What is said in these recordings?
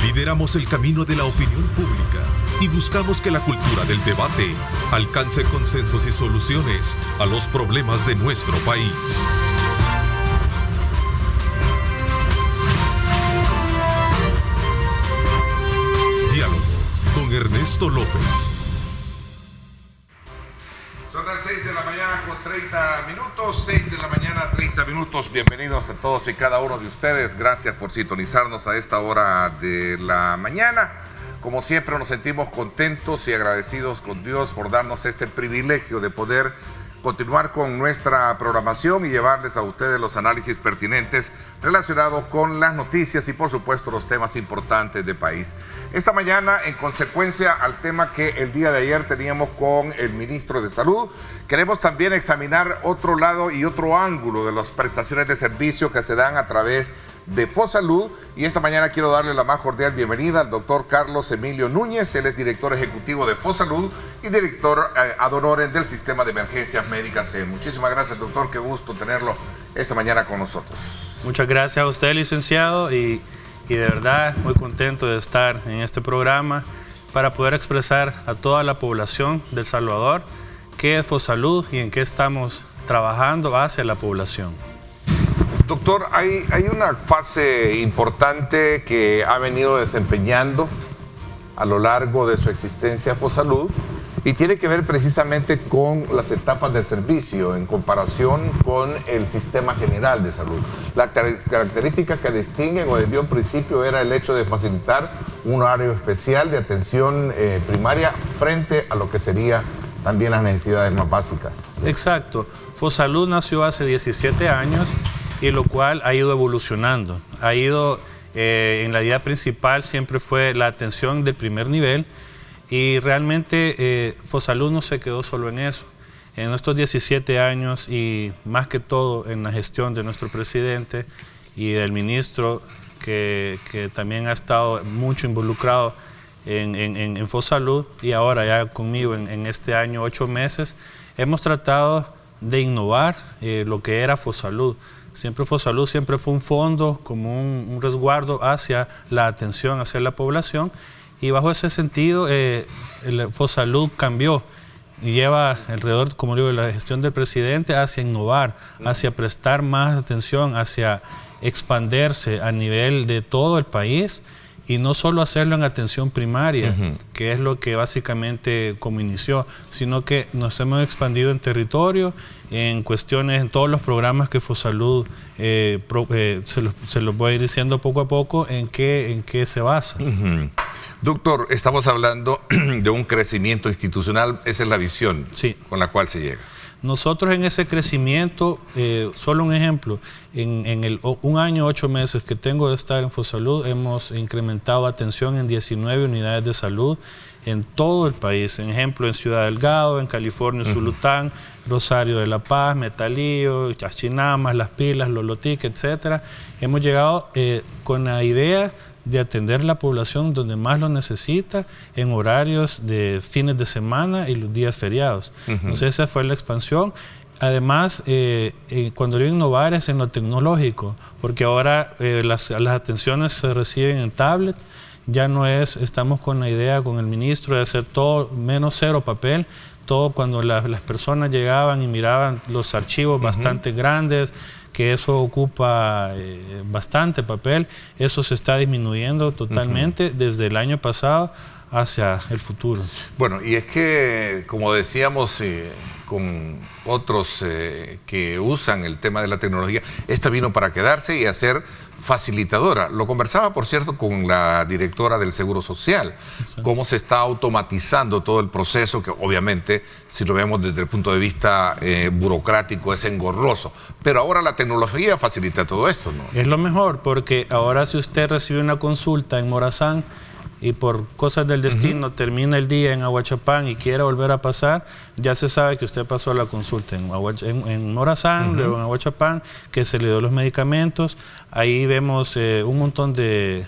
Lideramos el camino de la opinión pública y buscamos que la cultura del debate alcance consensos y soluciones a los problemas de nuestro país. Diálogo con Ernesto López. Son las 6 de la mañana con 30 minutos, 6 de la mañana 30 minutos. Bienvenidos a todos y cada uno de ustedes. Gracias por sintonizarnos a esta hora de la mañana. Como siempre nos sentimos contentos y agradecidos con Dios por darnos este privilegio de poder continuar con nuestra programación y llevarles a ustedes los análisis pertinentes relacionados con las noticias y por supuesto los temas importantes del país. Esta mañana, en consecuencia al tema que el día de ayer teníamos con el ministro de Salud, queremos también examinar otro lado y otro ángulo de las prestaciones de servicio que se dan a través de FOSalud, y esta mañana quiero darle la más cordial bienvenida al doctor Carlos Emilio Núñez. Él es director ejecutivo de FOSalud y director ad honorem del Sistema de Emergencias Médicas. Muchísimas gracias, doctor, qué gusto tenerlo esta mañana con nosotros. Muchas gracias a usted, licenciado, y de verdad muy contento de estar en este programa para poder expresar a toda la población de El Salvador qué es FOSalud y en qué estamos trabajando hacia la población. Doctor, hay una fase importante que ha venido desempeñando a lo largo de su existencia FOSalud y tiene que ver precisamente con las etapas del servicio en comparación con el sistema general de salud. La característica que distinguen o desde un principio era el hecho de facilitar un horario especial de atención primaria frente a lo que sería también las necesidades más básicas. Exacto. FOSalud nació hace 17 años y lo cual ha ido evolucionando. Ha ido, en la idea principal siempre fue la atención del primer nivel y realmente FOSalud no se quedó solo en eso. En estos 17 años y más que todo en la gestión de nuestro presidente y del ministro que también ha estado mucho involucrado en FOSalud y ahora ya conmigo en este año 8 meses, hemos tratado de innovar lo que era FOSalud. FOSalud siempre fue un fondo, como un resguardo hacia la atención, hacia la población, y bajo ese sentido FOSalud cambió y lleva alrededor, como digo, de la gestión del presidente hacia innovar, hacia prestar más atención, hacia expandirse a nivel de todo el país y no solo hacerlo en atención primaria, que es lo que básicamente como inició, sino que nos hemos expandido en territorio, en cuestiones, en todos los programas que FOSalud se los voy a ir diciendo poco a poco en qué se basa. Doctor, estamos hablando de un crecimiento institucional, esa es la visión con la cual se llega. Nosotros en ese crecimiento, solo un ejemplo, en un año, 8 meses que tengo de estar en FOSalud, hemos incrementado atención en 19 unidades de salud en todo el país. En ejemplo, en Ciudad Delgado, en California, Zulután, Rosario de la Paz, Metalillo, Chachinamas, Las Pilas, Lolotic, etc. Hemos llegado con la idea de atender la población donde más lo necesita en horarios de fines de semana y los días feriados. Entonces esa fue la expansión. Además, cuando digo innovar es en lo tecnológico, porque ahora las atenciones se reciben en tablet. Ya no estamos con la idea con el ministro de hacer todo menos 0 papel. Todo cuando las personas llegaban y miraban los archivos bastante grandes, que eso ocupa bastante papel, eso se está disminuyendo totalmente desde el año pasado hacia el futuro. Bueno, y es que, como decíamos con otros que usan el tema de la tecnología, esta vino para quedarse y a ser facilitadora. Lo conversaba, por cierto, con la directora del Seguro Social, cómo se está automatizando todo el proceso, que obviamente, si lo vemos desde el punto de vista burocrático, es engorroso. Pero ahora la tecnología facilita todo esto, ¿no? Es lo mejor, porque ahora si usted recibe una consulta en Morazán y por cosas del destino termina el día en Ahuachapán y quiere volver a pasar, ya se sabe que usted pasó la consulta en Morazán, luego en Ahuachapán, que se le dio los medicamentos. Ahí vemos un montón de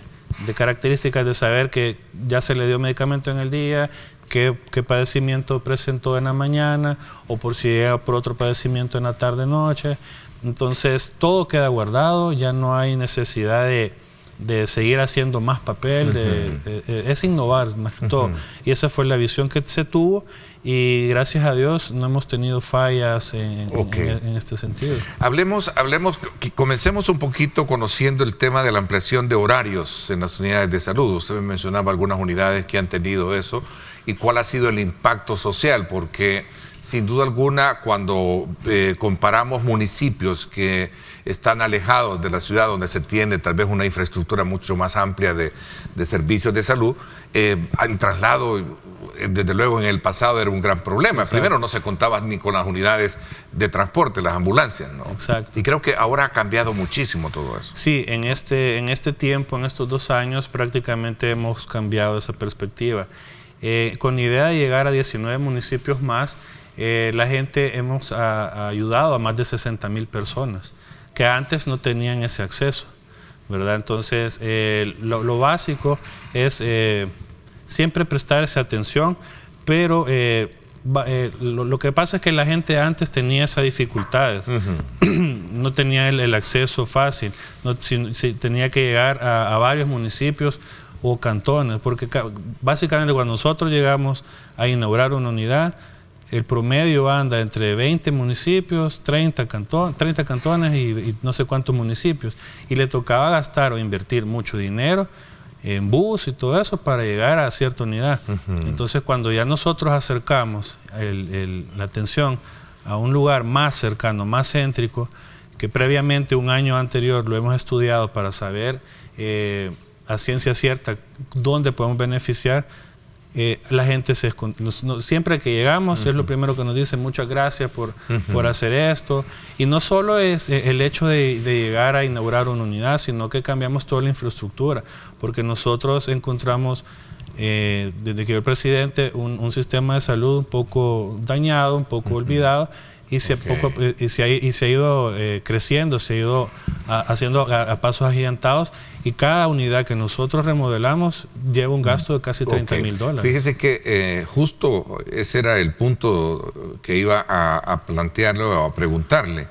características de saber que ya se le dio medicamento en el día, qué padecimiento presentó en la mañana o por si llega por otro padecimiento en la tarde-noche. Entonces todo queda guardado, ya no hay necesidad de de seguir haciendo más papel, es innovar más que todo. Y esa fue la visión que se tuvo y gracias a Dios no hemos tenido fallas en este sentido. Comencemos un poquito conociendo el tema de la ampliación de horarios en las unidades de salud. Usted me mencionaba algunas unidades que han tenido eso y cuál ha sido el impacto social, porque sin duda alguna cuando comparamos municipios que están alejados de la ciudad donde se tiene tal vez una infraestructura mucho más amplia de servicios de salud, el traslado, desde luego en el pasado era un gran problema. Exacto. Primero no se contaba ni con las unidades de transporte, las ambulancias, ¿no? Exacto. Y creo que ahora ha cambiado muchísimo todo eso. Sí, en este tiempo, en estos 2 años, prácticamente hemos cambiado esa perspectiva. Con la idea de llegar a 19 municipios más, la gente hemos ayudado a más de 60,000 personas que antes no tenían ese acceso, ¿verdad? Entonces, lo básico es siempre prestar esa atención, pero lo que pasa es que la gente antes tenía esas dificultades, no tenía el acceso fácil, tenía que llegar a varios municipios o cantones, porque básicamente cuando nosotros llegamos a inaugurar una unidad, el promedio anda entre 20 municipios, 30 cantones y no sé cuántos municipios. Y le tocaba gastar o invertir mucho dinero en bus y todo eso para llegar a cierta unidad. Entonces, cuando ya nosotros acercamos la atención a un lugar más cercano, más céntrico, que previamente un año anterior lo hemos estudiado para saber a ciencia cierta dónde podemos beneficiar, la gente siempre que llegamos es lo primero que nos dice: muchas gracias por hacer esto. Y no solo es el hecho de llegar a inaugurar una unidad, sino que cambiamos toda la infraestructura, porque nosotros encontramos desde que el presidente un sistema de salud un poco dañado, un poco olvidado, y se ha ido creciendo, se ha ido haciendo a pasos agigantados, y cada unidad que nosotros remodelamos lleva un gasto de casi $30,000. Fíjese que justo ese era el punto que iba a plantearle o a preguntarle.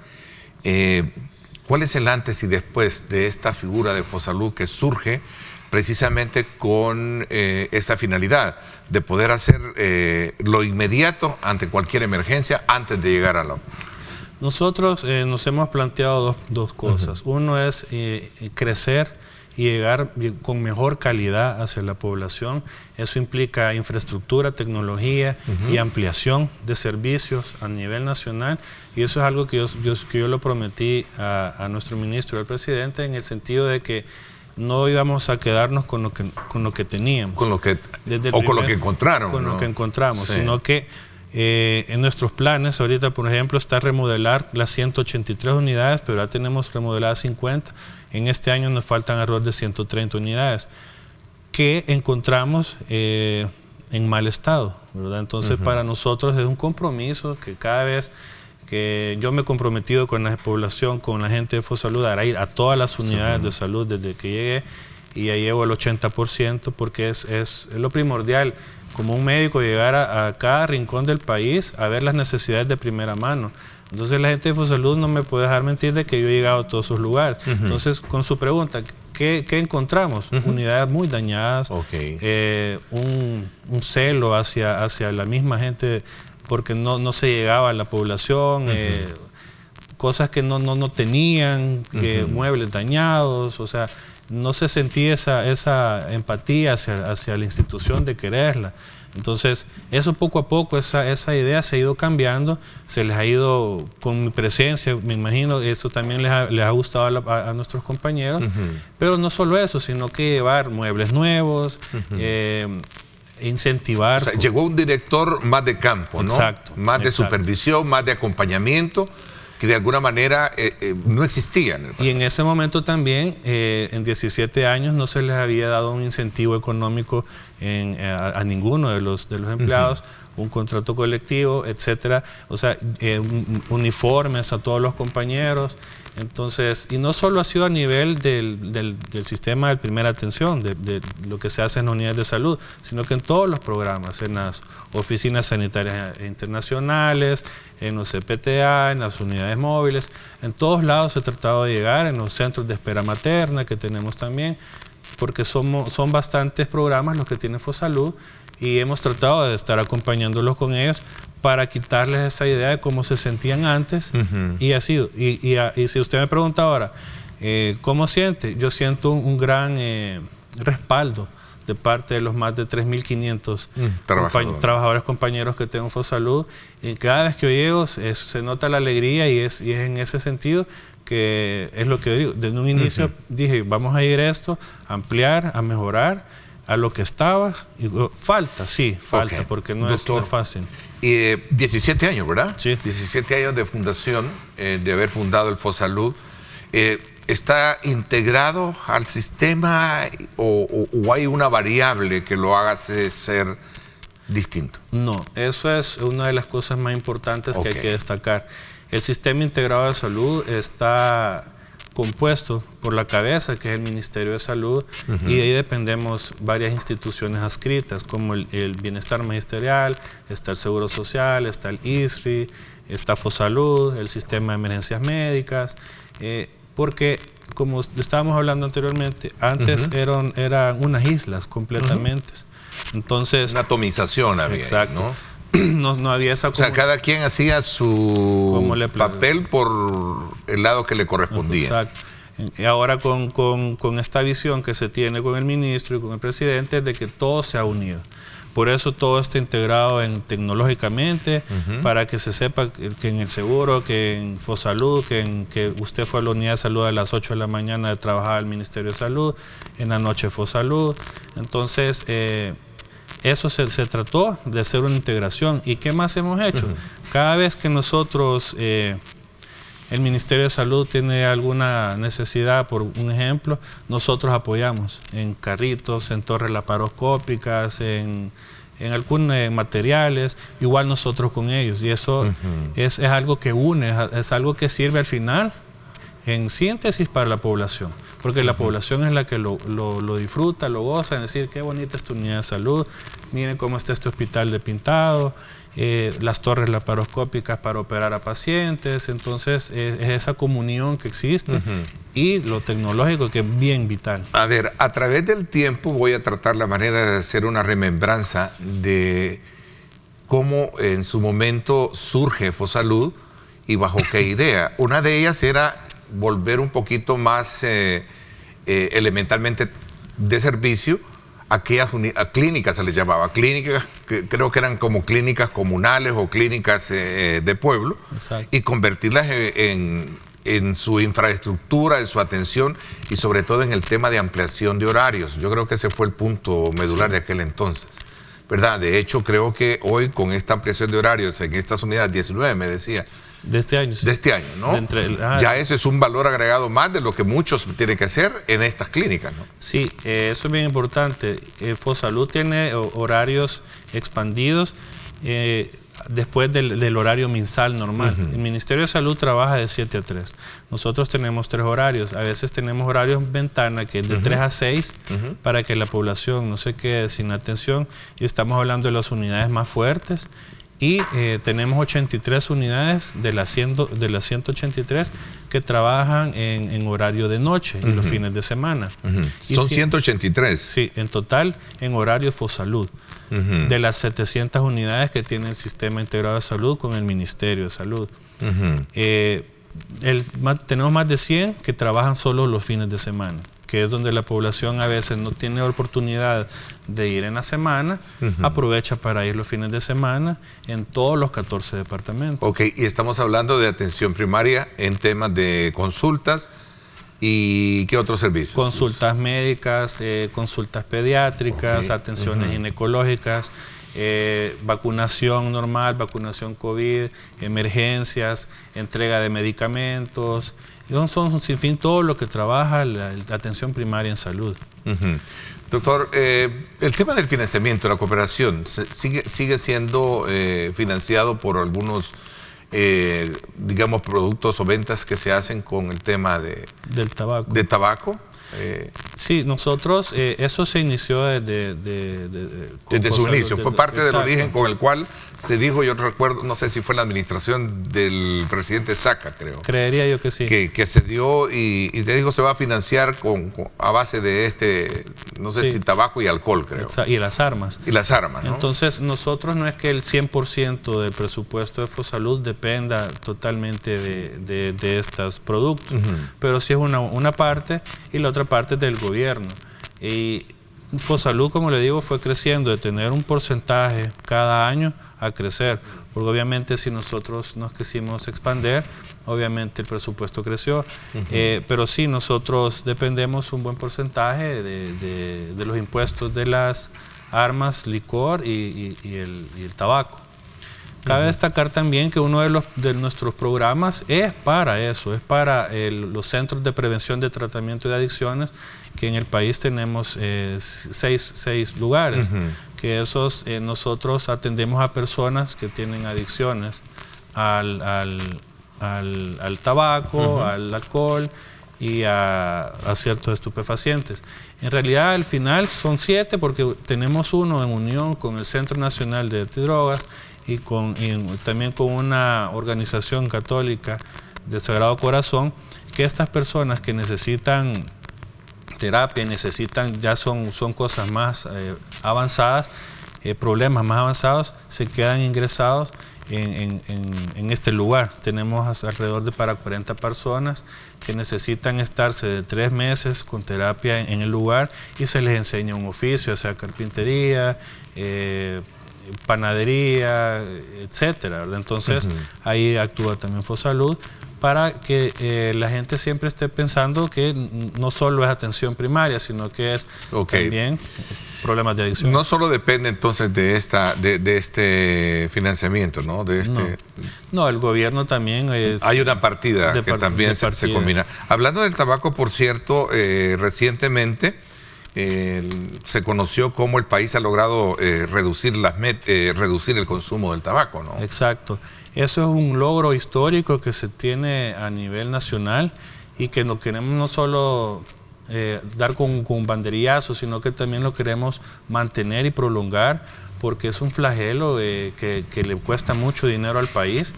¿Cuál es el antes y después de esta figura de Fosalud que surge precisamente con esa finalidad de poder hacer lo inmediato ante cualquier emergencia antes de llegar a la... Nosotros nos hemos planteado dos cosas. Uno es crecer y llegar con mejor calidad hacia la población. Eso implica infraestructura, tecnología y ampliación de servicios a nivel nacional, y eso es algo que yo lo prometí a nuestro ministro, al presidente, en el sentido de que no íbamos a quedarnos con lo que teníamos. Con lo que encontraron. Con ¿no? lo que encontramos, sí. Sino que en nuestros planes ahorita, por ejemplo, está remodelar las 183 unidades, pero ya tenemos remodeladas 50. En este año nos faltan alrededor de 130 unidades que encontramos en mal estado, ¿verdad? Entonces, para nosotros es un compromiso que cada vez que yo me he comprometido con la población, con la gente de Fosalud, a ir a todas las unidades de salud desde que llegué, y ya llevo el 80%, porque es lo primordial, como un médico, llegar a cada rincón del país a ver las necesidades de primera mano. Entonces la gente de Fosalud no me puede dejar mentir de que yo he llegado a todos esos lugares. Entonces, con su pregunta, ¿qué encontramos? Unidades muy dañadas, un celo hacia la misma gente, porque no se llegaba a la población, cosas que no tenían, muebles dañados, o sea, no se sentía esa empatía hacia la institución de quererla. Entonces, eso poco a poco, esa idea se ha ido cambiando, se les ha ido, con mi presencia, me imagino, eso también les ha gustado a nuestros compañeros, pero no solo eso, sino que llevar muebles nuevos, incentivar. O sea, llegó un director más de campo, ¿no? Exacto. Más de supervisión, más de acompañamiento, que de alguna manera no existían. Y en ese momento también, en 17 años, no se les había dado un incentivo económico a ninguno de los empleados, un contrato colectivo, etcétera, o sea, uniformes a todos los compañeros. Entonces, y no solo ha sido a nivel del sistema de primera atención, de lo que se hace en las unidades de salud, sino que en todos los programas, en las oficinas sanitarias internacionales, en los CPTA, en las unidades móviles, en todos lados se ha tratado de llegar, en los centros de espera materna que tenemos también, porque son bastantes programas los que tiene Fosalud, y hemos tratado de estar acompañándolos con ellos para quitarles esa idea de cómo se sentían antes, y ha sido. Y si usted me pregunta ahora, ¿cómo siente? Yo siento un gran respaldo de parte de los más de 3.500 trabajadores compañeros que tengo en Fosalud. Y cada vez que yo llego se nota la alegría, y es en ese sentido que es lo que digo. Desde un inicio dije, vamos a ir a esto, a ampliar, a mejorar a lo que estaba. Y falta, porque no es fácil. Y 17 años, ¿verdad? Sí. 17 años de fundación, de haber fundado el Fosalud. ¿Está integrado al sistema o hay una variable que lo haga ser distinto? No, eso es una de las cosas más importantes que hay que destacar. El sistema integrado de salud está compuesto por la cabeza, que es el Ministerio de Salud, y de ahí dependemos varias instituciones adscritas, como el Bienestar Magisterial, está el Seguro Social, está el ISRI, está Fosalud, el Sistema de Emergencias Médicas, porque, como estábamos hablando anteriormente, antes eran unas islas completamente. Entonces, una atomización había. Exacto. No había esa... O sea, cada quien hacía su papel por el lado que le correspondía. Exacto. Y ahora con esta visión que se tiene con el ministro y con el presidente, de que todo se ha unido. Por eso todo está integrado tecnológicamente, para que se sepa que en el seguro, que en Fosalud, que usted fue a la unidad de salud a las 8 de la mañana de trabajar al Ministerio de Salud, en la noche Fosalud. Entonces, eso se trató de hacer una integración. ¿Y qué más hemos hecho? Cada vez que nosotros, el Ministerio de Salud tiene alguna necesidad, por un ejemplo, nosotros apoyamos en carritos, en torres laparoscópicas, en algunos materiales, igual nosotros con ellos. Y eso es algo que une, es algo que sirve al final, en síntesis, para la población. Porque la población es la que lo disfruta, lo goza, en decir, qué bonita es tu unidad de salud, miren cómo está este hospital de pintado, las torres laparoscópicas para operar a pacientes. Entonces, es esa comunión que existe, y lo tecnológico, que es bien vital. A ver, a través del tiempo voy a tratar la manera de hacer una remembranza de cómo en su momento surge Fosalud y bajo qué idea. Una de ellas era volver un poquito más elementalmente de servicio aquellas clínicas, se les llamaba clínicas, que creo que eran como clínicas comunales o clínicas de pueblo. Exacto. Y convertirlas en su infraestructura, en su atención, y sobre todo en el tema de ampliación de horarios. Yo creo que ese fue el punto medular de aquel entonces, ¿verdad? De hecho, creo que hoy, con esta ampliación de horarios en estas unidades 19, me decía, de este año, sí. De este año, ¿no? Ya ese es un valor agregado más de lo que muchos tienen que hacer en estas clínicas, ¿no? Sí, eso es bien importante. Fosalud tiene horarios expandidos después del horario mensal normal. El Ministerio de Salud trabaja de 7 a 3. Nosotros tenemos 3 horarios. A veces tenemos horarios ventana, que es de 3 a 6, para que la población no se quede sin atención. Y estamos hablando de las unidades más fuertes. Y tenemos 83 unidades de las 183 que trabajan en horario de noche, y los fines de semana. Son 183. Sí, en total en horario Fosalud. De las 700 unidades que tiene el Sistema Integrado de Salud con el Ministerio de Salud. Tenemos más de 100 que trabajan solo los fines de semana, que es donde la población a veces no tiene oportunidad de ir en la semana, aprovecha para ir los fines de semana en todos los 14 departamentos. Ok, y estamos hablando de atención primaria en temas de consultas, ¿y qué otros servicios? Consultas médicas, consultas pediátricas, atenciones ginecológicas, vacunación normal, vacunación COVID, emergencias, entrega de medicamentos. Son sin fin todo lo que trabaja la atención primaria en salud. Doctor, el tema del financiamiento, la cooperación, sigue siendo financiado por algunos, digamos, productos o ventas que se hacen con el tema del tabaco. De tabaco. Sí, nosotros, eso se inició desde su inicio, fue parte del exacto. origen con el cual se dijo, yo recuerdo, no sé si fue la administración del presidente Saca, creo. Creería yo que sí. Que se dio y te dijo se va a financiar a base de no sé si tabaco y alcohol, creo. Y las armas. Y las armas, ¿no? Entonces, nosotros no es que el 100% del presupuesto de Fosalud dependa totalmente de estos productos, pero sí es una parte y la otra parte es del gobierno. Y Fosalud, como le digo, fue creciendo de tener un porcentaje cada año a crecer, porque obviamente si nosotros nos quisimos expandir, obviamente el presupuesto creció, pero sí, nosotros dependemos un buen porcentaje de los impuestos de las armas, licor y el tabaco. Cabe destacar también que uno de nuestros programas es para eso, es para los centros de prevención de tratamiento de adicciones, que en el país tenemos 6 lugares, que esos nosotros atendemos a personas que tienen adicciones al tabaco, al alcohol y a ciertos estupefacientes. En realidad, al final son 7 porque tenemos uno en unión con el Centro Nacional de Antidrogas y también con una organización católica de Sagrado Corazón, que estas personas que necesitan terapia, ya son cosas más avanzadas, problemas más avanzados, se quedan ingresados en este lugar. Tenemos alrededor para 40 personas que necesitan estarse de 3 meses con terapia en el lugar y se les enseña un oficio, sea carpintería, panadería, etcétera, ¿verdad? Entonces, ahí actúa también Fosalud para que la gente siempre esté pensando que no solo es atención primaria, sino que es también problemas de adicción. No solo depende entonces de este financiamiento, ¿no? No, el gobierno también hay una partida que también se combina. Hablando del tabaco, por cierto, recientemente se conoció cómo el país ha logrado reducir el consumo del tabaco, ¿no? Exacto. Eso es un logro histórico que se tiene a nivel nacional y que no queremos no solo dar con banderillazo, sino que también lo queremos mantener y prolongar, porque es un flagelo que le cuesta mucho dinero al país,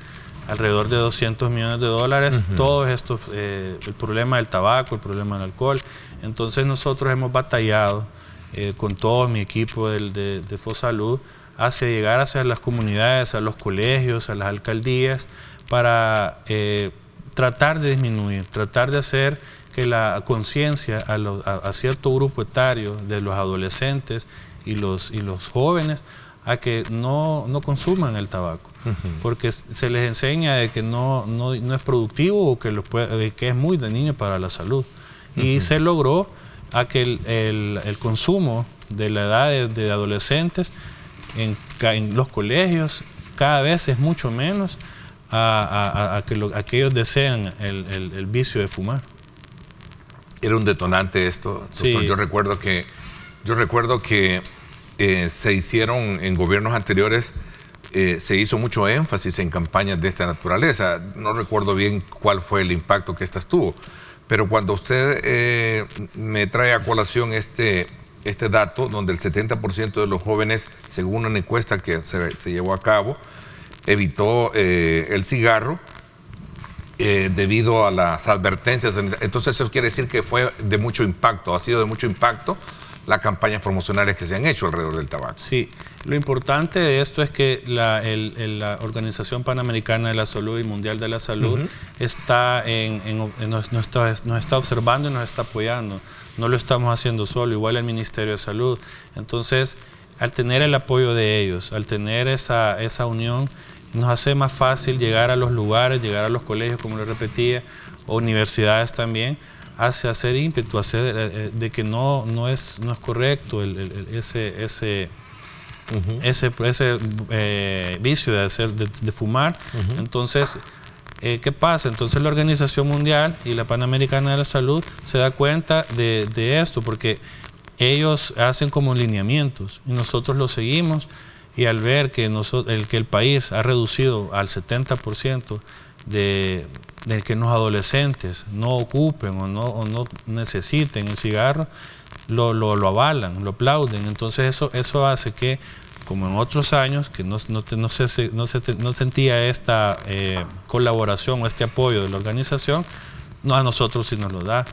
alrededor de $200 millones. Todos estos, el problema del tabaco, el problema del alcohol. Entonces nosotros hemos batallado con todo mi equipo de Fosalud hacia llegar hacia las comunidades, a los colegios, a las alcaldías, para tratar de disminuir, tratar de hacer que la conciencia a cierto grupo etario de los adolescentes y los jóvenes a que no consuman el tabaco, porque se les enseña de que no es productivo o que es muy dañino para la salud. Y se logró a que el consumo de la edad de adolescentes en los colegios cada vez es mucho menos a que ellos desean el vicio de fumar. Era un detonante esto, doctor. Sí. Yo recuerdo que se hicieron en gobiernos anteriores, se hizo mucho énfasis en campañas de esta naturaleza. No recuerdo bien cuál fue el impacto que estas tuvo, pero cuando usted me trae a colación este dato, donde el 70% de los jóvenes, según una encuesta que se llevó a cabo, evitó el cigarro debido a las advertencias. Entonces eso quiere decir que fue de mucho impacto, ha sido de mucho impacto las campañas promocionales que se han hecho alrededor del tabaco. Sí, lo importante de esto es que la Organización Panamericana de la Salud y Mundial de la Salud nos está observando y nos está apoyando. No lo estamos haciendo solo, igual el Ministerio de Salud. Entonces, al tener el apoyo de ellos, al tener esa unión, nos hace más fácil llegar a los lugares, llegar a los colegios, como lo repetía, o universidades también, hacer ímpetu, de que no es correcto ese vicio de fumar. Entonces, ¿qué pasa? Entonces la Organización Mundial y la Panamericana de la Salud se da cuenta de esto, porque ellos hacen como lineamientos y nosotros los seguimos, y al ver que el país ha reducido al 70% de que los adolescentes no ocupen o no necesiten el cigarro, lo avalan, lo aplauden. Entonces eso hace que, como en otros años, que no sentía esta colaboración o este apoyo de la organización, a nosotros sí nos lo da.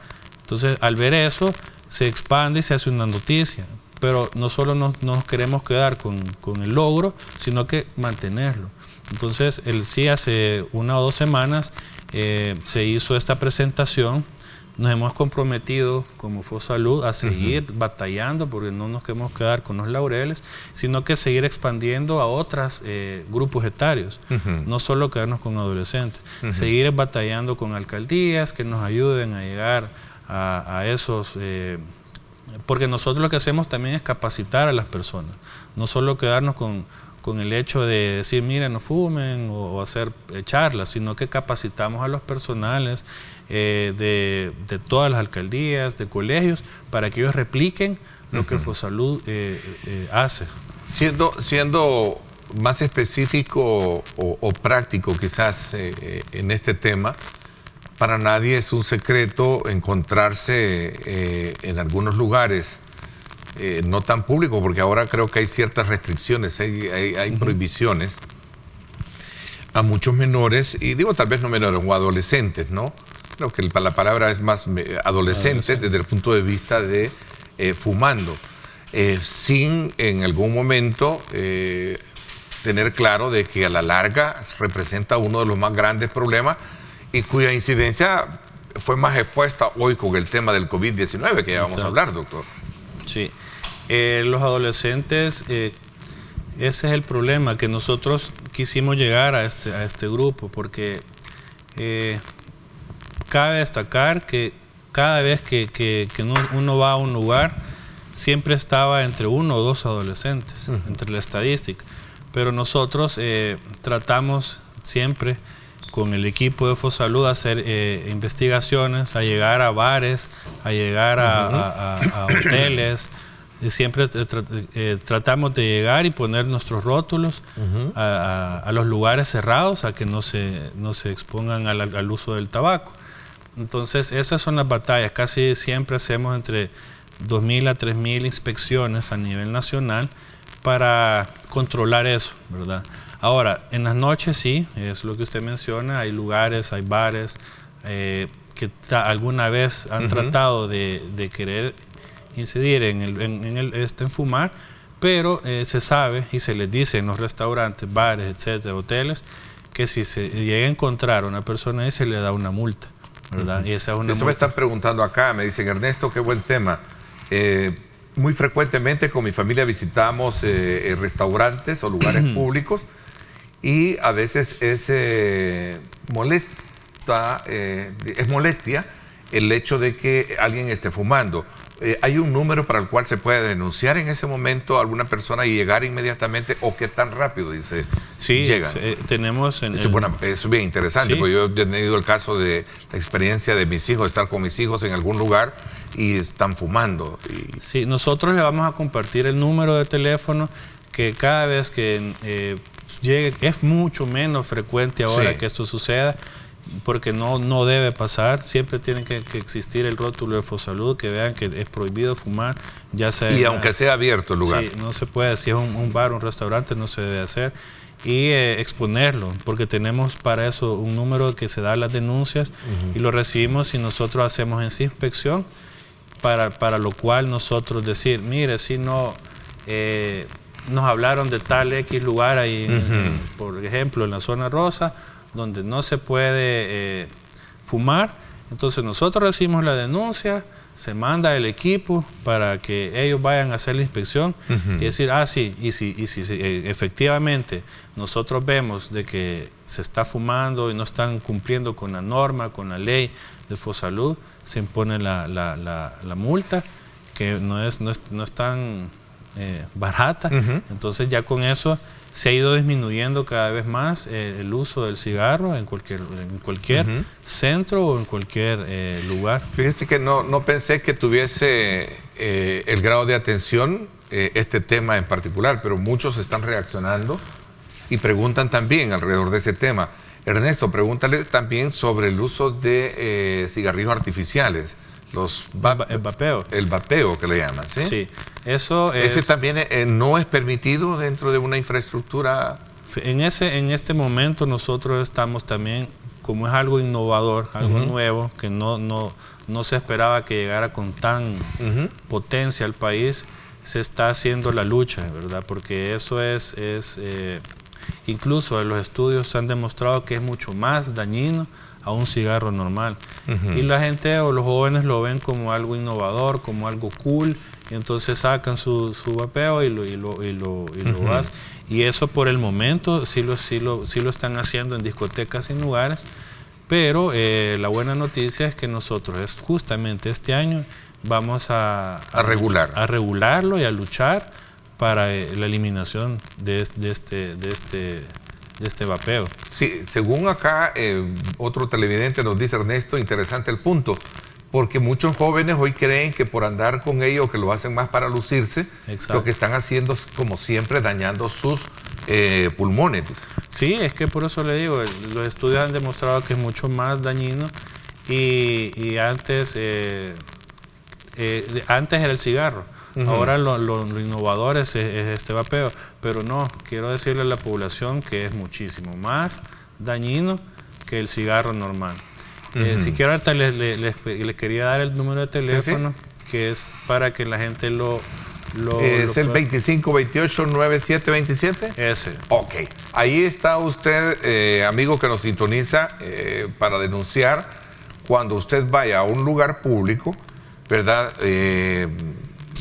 Entonces, al ver eso, se expande y se hace una noticia. Pero no solo nos queremos quedar con el logro, sino que mantenerlo. Entonces, sí, hace 1 o 2 semanas se hizo esta presentación. Nos hemos comprometido como FOSalud a seguir batallando, porque no nos queremos quedar con los laureles, sino que seguir expandiendo a otros grupos etarios, no solo quedarnos con adolescentes, seguir batallando con alcaldías que nos ayuden a llegar a esos... porque nosotros lo que hacemos también es capacitar a las personas, no solo quedarnos con el hecho de decir, miren, no fumen o hacer charlas, sino que capacitamos a los personales de todas las alcaldías, de colegios, para que ellos repliquen lo que FOSalud hace. Siendo más específico o práctico quizás en este tema, para nadie es un secreto encontrarse en algunos lugares no tan públicos, porque ahora creo que hay ciertas restricciones, hay prohibiciones a muchos menores, y digo tal vez no menores o adolescentes, ¿no? Creo que la palabra es más adolescente desde el punto de vista de fumando, sin en algún momento tener claro de que a la larga representa uno de los más grandes problemas y cuya incidencia fue más expuesta hoy con el tema del COVID-19 que ya vamos a hablar, doctor. Sí, los adolescentes, ese es el problema, que nosotros quisimos llegar a este grupo, porque cabe destacar que cada vez que uno va a un lugar, siempre estaba entre 1 o 2 adolescentes, entre la estadística, pero nosotros tratamos siempre con el equipo de FOSalud a hacer investigaciones, a llegar a bares, a llegar a hoteles. Siempre tratamos de llegar y poner nuestros rótulos a los lugares cerrados, a que no se expongan al uso del tabaco. Entonces, esas son las batallas. Casi siempre hacemos entre 2.000 a 3.000 inspecciones a nivel nacional para controlar eso, ¿verdad? Ahora, en las noches sí, es lo que usted menciona, hay lugares, hay bares que alguna vez han tratado de querer incidir en fumar, pero se sabe y se les dice en los restaurantes, bares, etcétera, hoteles, que si se llega a encontrar a una persona ahí se le da una multa, ¿verdad? Y esa es una multa. Me están preguntando acá, me dicen, Ernesto, qué buen tema. Muy frecuentemente con mi familia visitamos restaurantes o lugares públicos, y a veces es molestia el hecho de que alguien esté fumando. ¿Hay un número para el cual se puede denunciar en ese momento a alguna persona y llegar inmediatamente, o qué tan rápido llegan? Tenemos... Eso es bien interesante, porque yo he tenido el caso de la experiencia de mis hijos, estar con mis hijos en algún lugar y están fumando. Sí, nosotros le vamos a compartir el número de teléfono, que cada vez que llegue, es mucho menos frecuente ahora que esto suceda, porque no debe pasar. Siempre tiene que existir el rótulo de FOSalud, que vean que es prohibido fumar, ya sea... Y aunque sea abierto el lugar. Sí, no se puede, si es un bar, un restaurante, no se debe hacer. Y exponerlo, porque tenemos para eso un número que se da las denuncias y lo recibimos, y nosotros hacemos esa inspección, para lo cual nosotros decir, mire, si no... nos hablaron de tal X lugar ahí, por ejemplo, en la zona rosa, donde no se puede fumar. Entonces nosotros recibimos la denuncia, se manda el equipo para que ellos vayan a hacer la inspección y decir, sí, y si efectivamente nosotros vemos de que se está fumando y no están cumpliendo con la norma, con la ley de FOSalud, se impone la multa, que no es tan barata. Entonces ya con eso se ha ido disminuyendo cada vez más el uso del cigarro en cualquier centro o en cualquier lugar. Fíjese que no pensé que tuviese el grado de atención este tema en particular, pero muchos están reaccionando y preguntan también alrededor de ese tema. Ernesto, pregúntale también sobre el uso de cigarrillos artificiales. El vapeo. El vapeo que le llaman, ¿sí? Sí, eso es... ¿Ese también no es permitido dentro de una infraestructura? En este momento nosotros estamos también, como es algo innovador, algo nuevo, que no se esperaba que llegara con tan potencia al país, se está haciendo la lucha, ¿verdad? Porque eso incluso en los estudios se han demostrado que es mucho más dañino a un cigarro normal. Y la gente o los jóvenes lo ven como algo innovador, como algo cool, y entonces sacan su vapeo y lo hacen. Y eso por el momento sí lo están haciendo en discotecas y en lugares, pero la buena noticia es que nosotros justamente este año vamos a regularlo y a luchar para la eliminación de este vapeo. Sí, según acá otro televidente nos dice, Ernesto, interesante el punto, porque muchos jóvenes hoy creen que por andar con ellos, que lo hacen más para lucirse, lo que están haciendo es, como siempre, dañando sus pulmones. Sí, es que por eso le digo, los estudios han demostrado que es mucho más dañino y antes era el cigarro. Ahora lo innovador es este vapeo, pero no, quiero decirle a la población que es muchísimo más dañino que el cigarro normal. Si quiero ahorita les quería dar el número de teléfono, que es para que la gente ¿es el 2528-9727? Ese. Ok, ahí está usted, amigo que nos sintoniza, para denunciar cuando usted vaya a un lugar público, ¿verdad?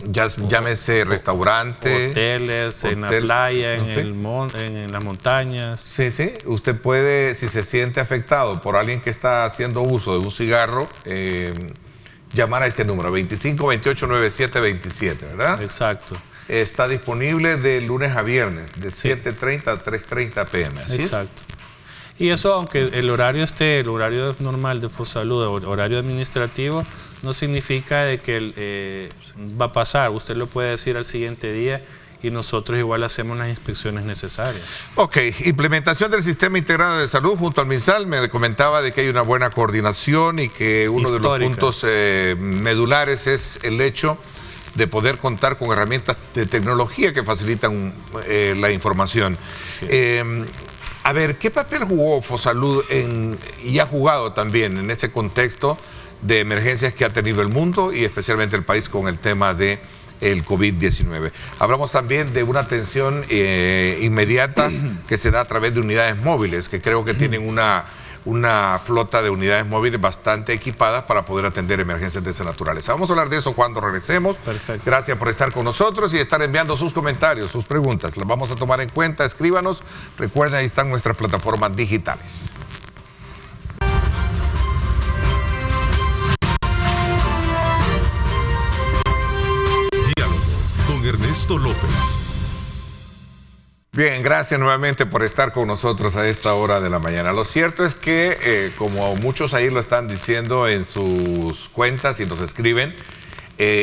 Llámese restaurante, hoteles, en la playa, en las montañas. Sí, usted puede, si se siente afectado por alguien que está haciendo uso de un cigarro, llamar a ese número, 2528-9727, ¿verdad? Exacto. Está disponible de lunes a viernes, de 7:30 a 3:30 p.m. Exacto. Y eso, aunque el horario normal de FOSalud, horario administrativo, no significa de que va a pasar. Usted lo puede decir al siguiente día y nosotros igual hacemos las inspecciones necesarias. Ok, implementación del Sistema Integrado de Salud junto al MinSal. Me comentaba de que hay una buena coordinación y que uno de los puntos medulares es el hecho de poder contar con herramientas de tecnología que facilitan la información. Sí. A ver, ¿qué papel jugó FOSalud y ha jugado también en ese contexto de emergencias que ha tenido el mundo y especialmente el país con el tema de el COVID-19? Hablamos también de una atención inmediata que se da a través de unidades móviles, que creo que tienen una flota de unidades móviles bastante equipadas para poder atender emergencias de esa naturaleza. Vamos a hablar de eso cuando regresemos. Perfecto. Gracias por estar con nosotros y estar enviando sus comentarios, sus preguntas. Las vamos a tomar en cuenta, escríbanos. Recuerden, ahí están nuestras plataformas digitales. Diálogo con Ernesto López. Bien, gracias nuevamente por estar con nosotros a esta hora de la mañana. Lo cierto es que, como muchos ahí lo están diciendo en sus cuentas y nos escriben,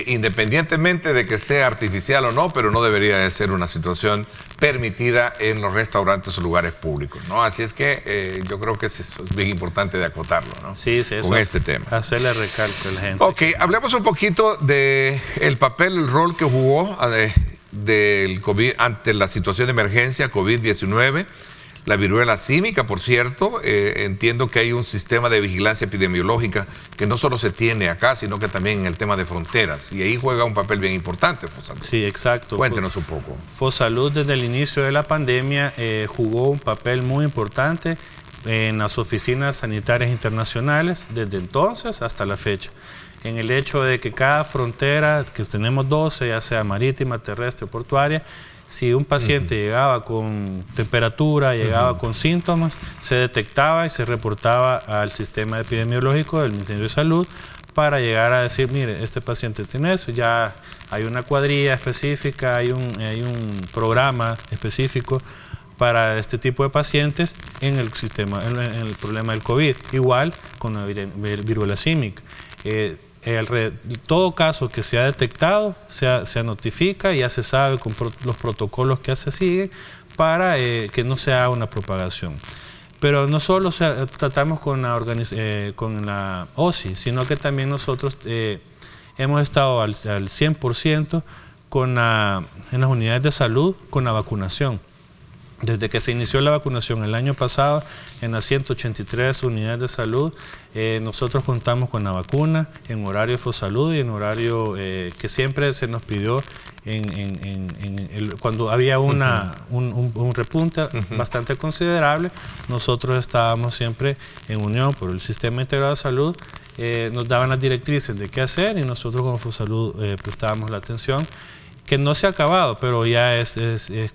independientemente de que sea artificial o no, pero no debería de ser una situación permitida en los restaurantes o lugares públicos, ¿no? Así es que yo creo que es bien importante de acotarlo, ¿no? Sí, eso con este tema. Hacerle recalco a la gente. Ok, hablemos un poquito del papel, el rol que jugó del COVID ante la situación de emergencia COVID-19, la viruela símica, por cierto. Entiendo que hay un sistema de vigilancia epidemiológica que no solo se tiene acá, sino que también en el tema de fronteras, y ahí juega un papel bien importante FOSalud. Sí, exacto. Cuéntenos un poco. FOSalud desde el inicio de la pandemia jugó un papel muy importante en las oficinas sanitarias internacionales desde entonces hasta la fecha, en el hecho de que cada frontera, que tenemos 12, ya sea marítima, terrestre o portuaria, si un paciente llegaba con temperatura, llegaba con síntomas, se detectaba y se reportaba al sistema epidemiológico del Ministerio de Salud para llegar a decir, mire, este paciente tiene eso, ya Hay una cuadrilla específica, hay un programa específico para este tipo de pacientes en el sistema, en el problema del COVID. Igual con la viruela símica. Todo caso que se ha detectado se notifica y ya se sabe con los protocolos que se siguen para que no se haga una propagación. Pero no solo tratamos con la OSI, sino que también nosotros hemos estado al 100% en las unidades de salud con la vacunación. Desde que se inició la vacunación el año pasado, en las 183 unidades de salud, nosotros contamos con la vacuna en horario Fosalud y en horario que siempre se nos pidió cuando había un repunte bastante considerable. Nosotros estábamos siempre en unión por el Sistema Integrado de Salud, nos daban las directrices de qué hacer y nosotros como Fosalud prestábamos la atención, que no se ha acabado, pero ya es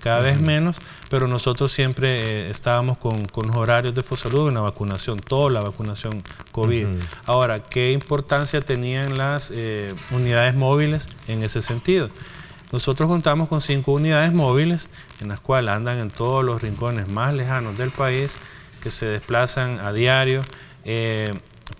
cada vez menos, pero nosotros siempre estábamos con los horarios de Fosalud en la vacunación, toda la vacunación COVID. Ahora, ¿qué importancia tenían las unidades móviles en ese sentido? Nosotros contamos con 5 unidades móviles en las cuales andan en todos los rincones más lejanos del país, que se desplazan a diario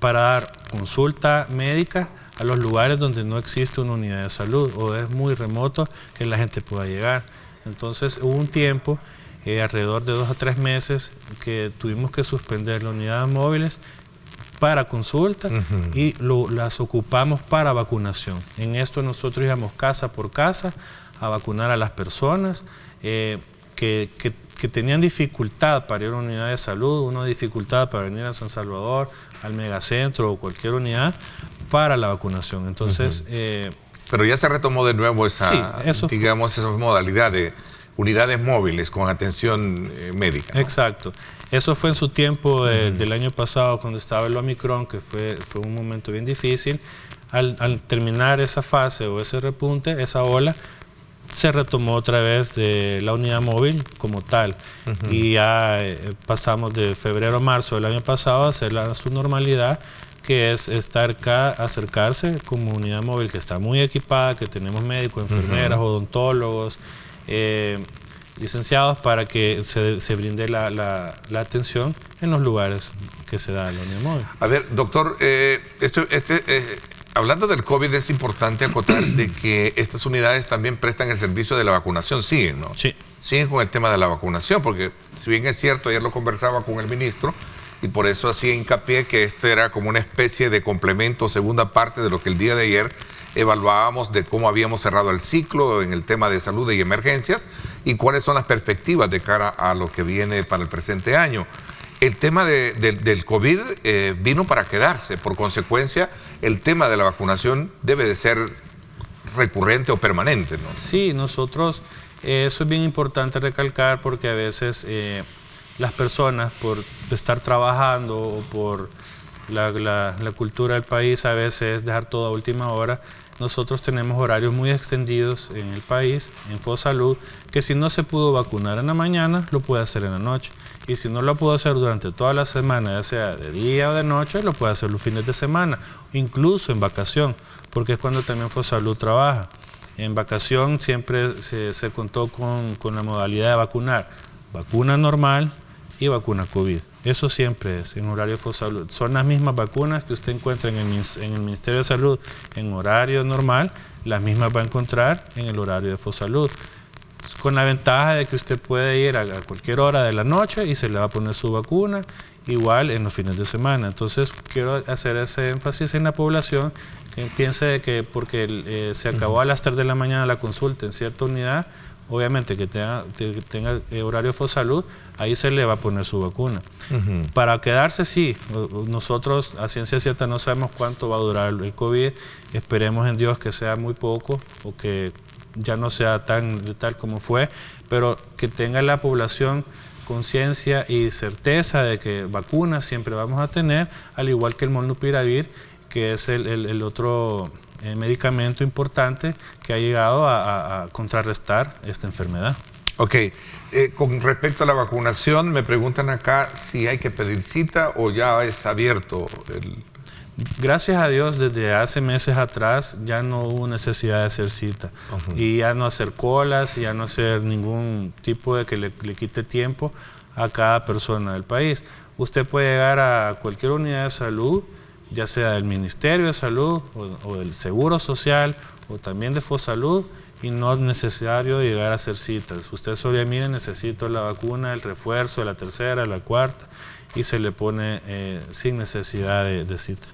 para dar consulta médica a los lugares donde no existe una unidad de salud o es muy remoto que la gente pueda llegar. Entonces hubo un tiempo, alrededor de 2 a 3 meses, que tuvimos que suspender las unidades móviles para consulta y las ocupamos para vacunación. En esto nosotros íbamos casa por casa a vacunar a las personas que tenían dificultad para ir a una unidad de salud, una dificultad para venir a San Salvador, al megacentro o cualquier unidad para la vacunación. Entonces, pero ya se retomó de nuevo esa modalidad de unidades móviles con atención médica, ¿no? Exacto. Eso fue en su tiempo del año pasado, cuando estaba el Omicron, que fue un momento bien difícil. Al terminar esa fase o ese repunte, esa ola, se retomó otra vez de la unidad móvil como tal. Y ya pasamos de febrero a marzo del año pasado a hacer su normalidad, que es estar acá, acercarse como unidad móvil que está muy equipada, que tenemos médicos, enfermeras, odontólogos, licenciados para que se brinde la atención en los lugares que se da la unidad móvil. A ver, doctor, hablando del COVID, es importante acotar de que estas unidades también prestan el servicio de la vacunación. Siguen, ¿no? Sí. Siguen con el tema de la vacunación, porque si bien es cierto, ayer lo conversaba con el ministro, y por eso hacía hincapié que esto era como una especie de complemento, segunda parte de lo que el día de ayer evaluábamos de cómo habíamos cerrado el ciclo en el tema de salud y emergencias y cuáles son las perspectivas de cara a lo que viene para el presente año. El tema del COVID vino para quedarse. Por consecuencia, el tema de la vacunación debe de ser recurrente o permanente, ¿no? Sí, nosotros, eso es bien importante recalcar porque a veces las personas, por estar trabajando o por la cultura del país, a veces dejar todo a última hora. Nosotros tenemos horarios muy extendidos en el país, en Fosalud, que si no se pudo vacunar en la mañana, lo puede hacer en la noche. Y si no lo pudo hacer durante toda la semana, ya sea de día o de noche, lo puede hacer los fines de semana, incluso en vacación, porque es cuando también Fosalud trabaja. En vacación siempre se contó con la modalidad de vacunar, vacuna normal y vacuna COVID. Eso siempre es en horario Fosalud. Son las mismas vacunas que usted encuentra en el Ministerio de Salud en horario normal, las mismas va a encontrar en el horario de Fosalud, con la ventaja de que usted puede ir a cualquier hora de la noche y se le va a poner su vacuna, igual en los fines de semana. Entonces quiero hacer ese énfasis en la población, que piense de que porque se acabó a las 3 de la mañana la consulta en cierta unidad, obviamente que tenga horario Fosalud, ahí se le va a poner su vacuna. Para quedarse, sí, nosotros a ciencia cierta no sabemos cuánto va a durar el COVID, esperemos en Dios que sea muy poco o que ya no sea tan letal como fue, pero que tenga la población conciencia y certeza de que vacunas siempre vamos a tener, al igual que el molnupiravir, que es el otro medicamento importante que ha llegado a contrarrestar esta enfermedad. Ok, con respecto a la vacunación, me preguntan acá si hay que pedir cita o ya es abierto el... Gracias a Dios, desde hace meses atrás ya no hubo necesidad de hacer cita. Y ya no hacer colas, y ya no hacer ningún tipo de que le quite tiempo a cada persona del país. Usted puede llegar a cualquier unidad de salud, ya sea del Ministerio de Salud o del Seguro Social o también de Fosalud, y no es necesario llegar a hacer citas. Usted solo mire, necesito la vacuna, el refuerzo de la tercera, la cuarta, y se le pone sin necesidad de cita.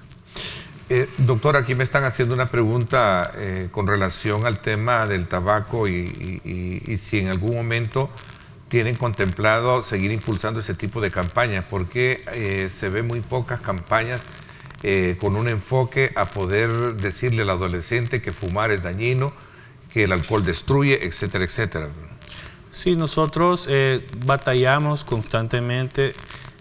Doctor, aquí me están haciendo una pregunta con relación al tema del tabaco y si en algún momento tienen contemplado seguir impulsando ese tipo de campañas, porque se ven muy pocas campañas con un enfoque a poder decirle al adolescente que fumar es dañino, que el alcohol destruye, etcétera, etcétera. Sí, nosotros batallamos constantemente.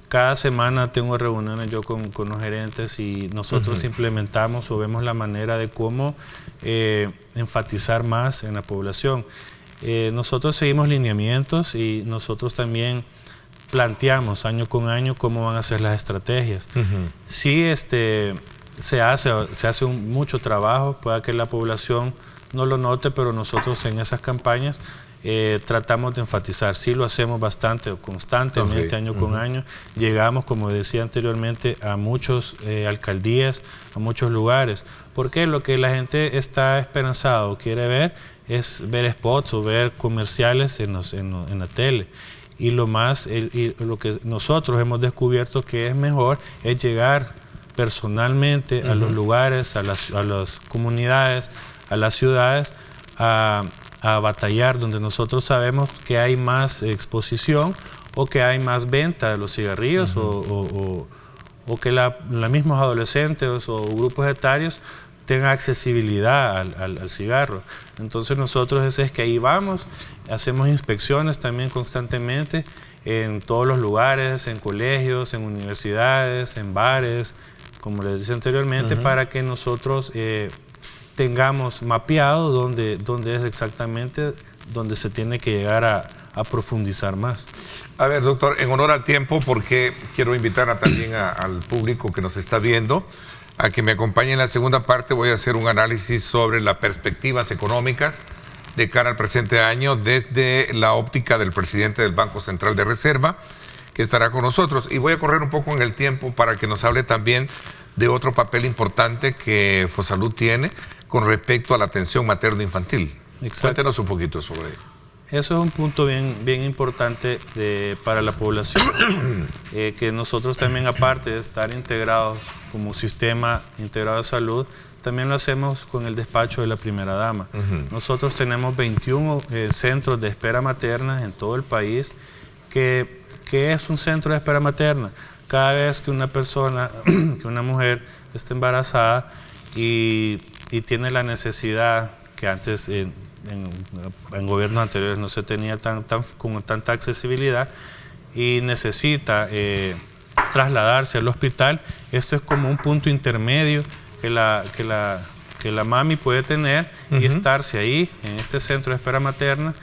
Cada semana tengo reuniones yo con los gerentes y nosotros implementamos o vemos la manera de cómo enfatizar más en la población. Nosotros seguimos lineamientos y nosotros también planteamos año con año cómo van a ser las estrategias. Sí, se hace mucho trabajo, puede que la población no lo note, pero nosotros en esas campañas tratamos de enfatizar. Sí lo hacemos bastante, constantemente, año con año. Llegamos, como decía anteriormente, a muchas alcaldías, a muchos lugares. Porque lo que la gente está esperanzado o quiere ver es ver spots o ver comerciales en la tele. Y lo que nosotros hemos descubierto que es mejor es llegar personalmente a los lugares, a las comunidades, a las ciudades, a batallar donde nosotros sabemos que hay más exposición o que hay más venta de los cigarrillos o que los mismos adolescentes o grupos etarios tengan accesibilidad al cigarro. Entonces nosotros es que ahí vamos, hacemos inspecciones también constantemente en todos los lugares, en colegios, en universidades, en bares, como les decía anteriormente, para que nosotros tengamos mapeado dónde es exactamente donde se tiene que llegar a profundizar más. A ver, doctor, en honor al tiempo, porque quiero invitar también al público que nos está viendo a que me acompañe en la segunda parte. Voy a hacer un análisis sobre las perspectivas económicas de cara al presente año desde la óptica del presidente del Banco Central de Reserva, que estará con nosotros. Y voy a correr un poco en el tiempo para que nos hable también de otro papel importante que Fosalud tiene con respecto a la atención materno-infantil. Cuéntenos un poquito sobre ello. Eso es un punto bien importante para la población, que nosotros también, aparte de estar integrados como sistema integrado de salud, también lo hacemos con el despacho de la primera dama. Nosotros tenemos 21 centros de espera materna en todo el país, que es un centro de espera materna. Cada vez que una persona, que una mujer está embarazada y tiene la necesidad que antes en gobiernos anteriores no se tenía con tanta accesibilidad y necesita trasladarse al hospital, esto es como un punto intermedio que la mami puede tener y estarse ahí en este centro de espera materna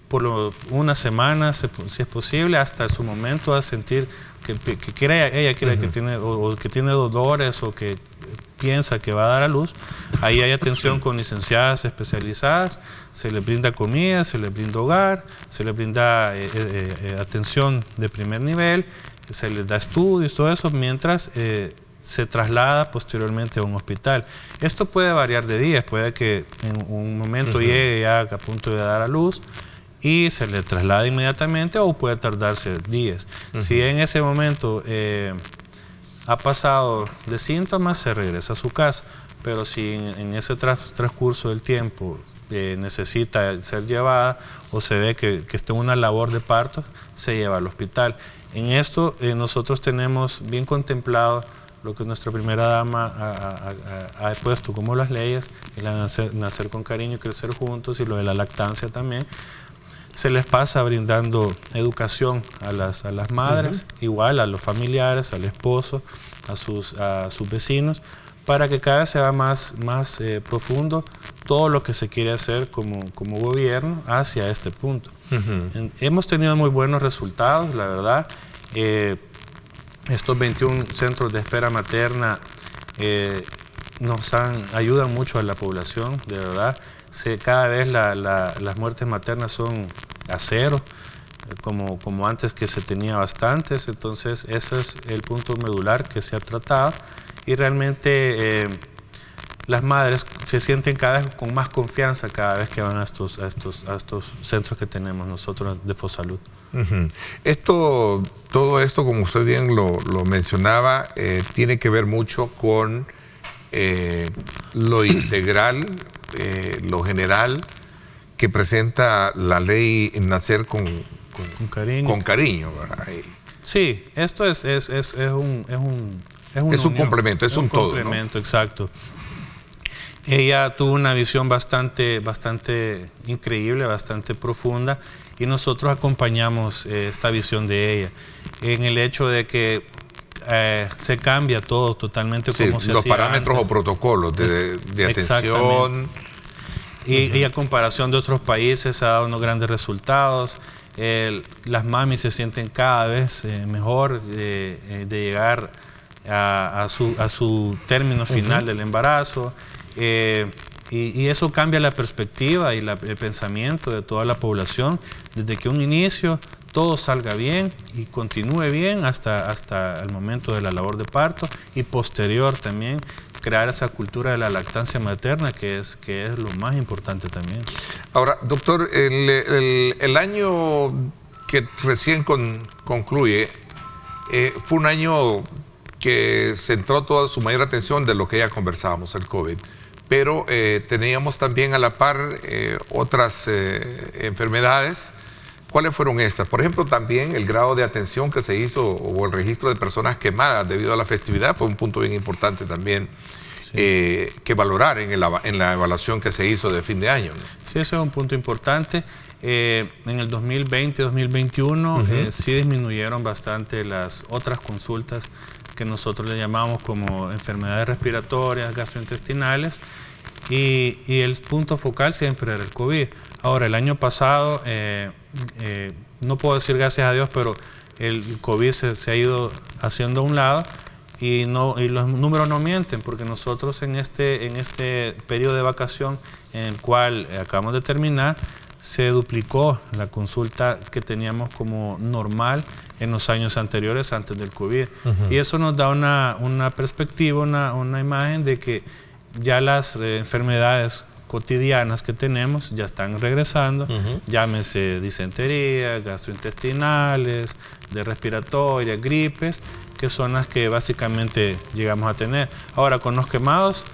por una semana, si es posible, hasta su momento a sentir que ella cree que tiene o que tiene dolores o que piensa que va a dar a luz. Ahí hay atención con licenciadas especializadas, se les brinda comida, se les brinda hogar, se les brinda atención de primer nivel, se les da estudios, todo eso, mientras se traslada posteriormente a un hospital. Esto puede variar de días, puede que en un momento llegue ya a punto de dar a luz y se le traslada inmediatamente, o puede tardarse días. Si en ese momento ha pasado de síntomas, se regresa a su casa, pero si en ese transcurso del tiempo necesita ser llevada o se ve que está en una labor de parto, se lleva al hospital. En esto nosotros tenemos bien contemplado lo que nuestra primera dama ha puesto como las leyes, el nacer con cariño y crecer juntos, y lo de la lactancia también. Se les pasa brindando educación a las madres, igual a los familiares, al esposo, a sus vecinos, para que cada vez sea más profundo todo lo que se quiere hacer como gobierno hacia este punto. Hemos tenido muy buenos resultados, la verdad. estos 21 centros de espera materna ayudan mucho a la población, de verdad. Cada vez las muertes maternas son a cero, como antes, que se tenía bastantes. Entonces ese es el punto medular que se ha tratado, y realmente las madres se sienten cada vez con más confianza cada vez que van a estos centros que tenemos nosotros de Fosalud. Todo esto, como usted bien lo mencionaba, tiene que ver mucho con lo integral, lo general que presenta la ley Nacer con cariño, ¿verdad? Sí, esto es un complemento, es un todo, complemento, ¿no? Exacto. Ella tuvo una visión bastante increíble, bastante profunda, y nosotros acompañamos esta visión de ella en el hecho de que se cambia todo totalmente, sí, como se los hacía parámetros antes. O protocolos de atención. Y a comparación de otros países ha dado unos grandes resultados. Las mamis se sienten cada vez mejor de llegar a su término final del embarazo. Y eso cambia la perspectiva y el pensamiento de toda la población, desde que un inicio todo salga bien y continúe bien hasta el momento de la labor de parto, y posterior también crear esa cultura de la lactancia materna, que es lo más importante también. Ahora, doctor, el año que recién concluye fue un año que centró toda su mayor atención de lo que ya conversábamos, el COVID. Pero teníamos también a la par otras enfermedades. ¿Cuáles fueron estas? Por ejemplo, también el grado de atención que se hizo, o el registro de personas quemadas debido a la festividad, fue un punto bien importante también, sí, que valorar en la evaluación que se hizo de fin de año, ¿no? Sí, ese es un punto importante. En el 2020-2021 sí disminuyeron bastante las otras consultas que nosotros le llamamos como enfermedades respiratorias, gastrointestinales, y el punto focal siempre era el COVID. Ahora, el año pasado, no puedo decir gracias a Dios, pero el COVID se ha ido haciendo a un lado, y los números no mienten, porque nosotros en este periodo de vacación en el cual acabamos de terminar, se duplicó la consulta que teníamos como normal en los años anteriores, antes del COVID. Y eso nos da una perspectiva, una imagen de que ya las enfermedades cotidianas que tenemos ya están regresando, llámese disentería, gastrointestinales, de respiratoria, gripes, que son las que básicamente llegamos a tener. Ahora, con los quemados,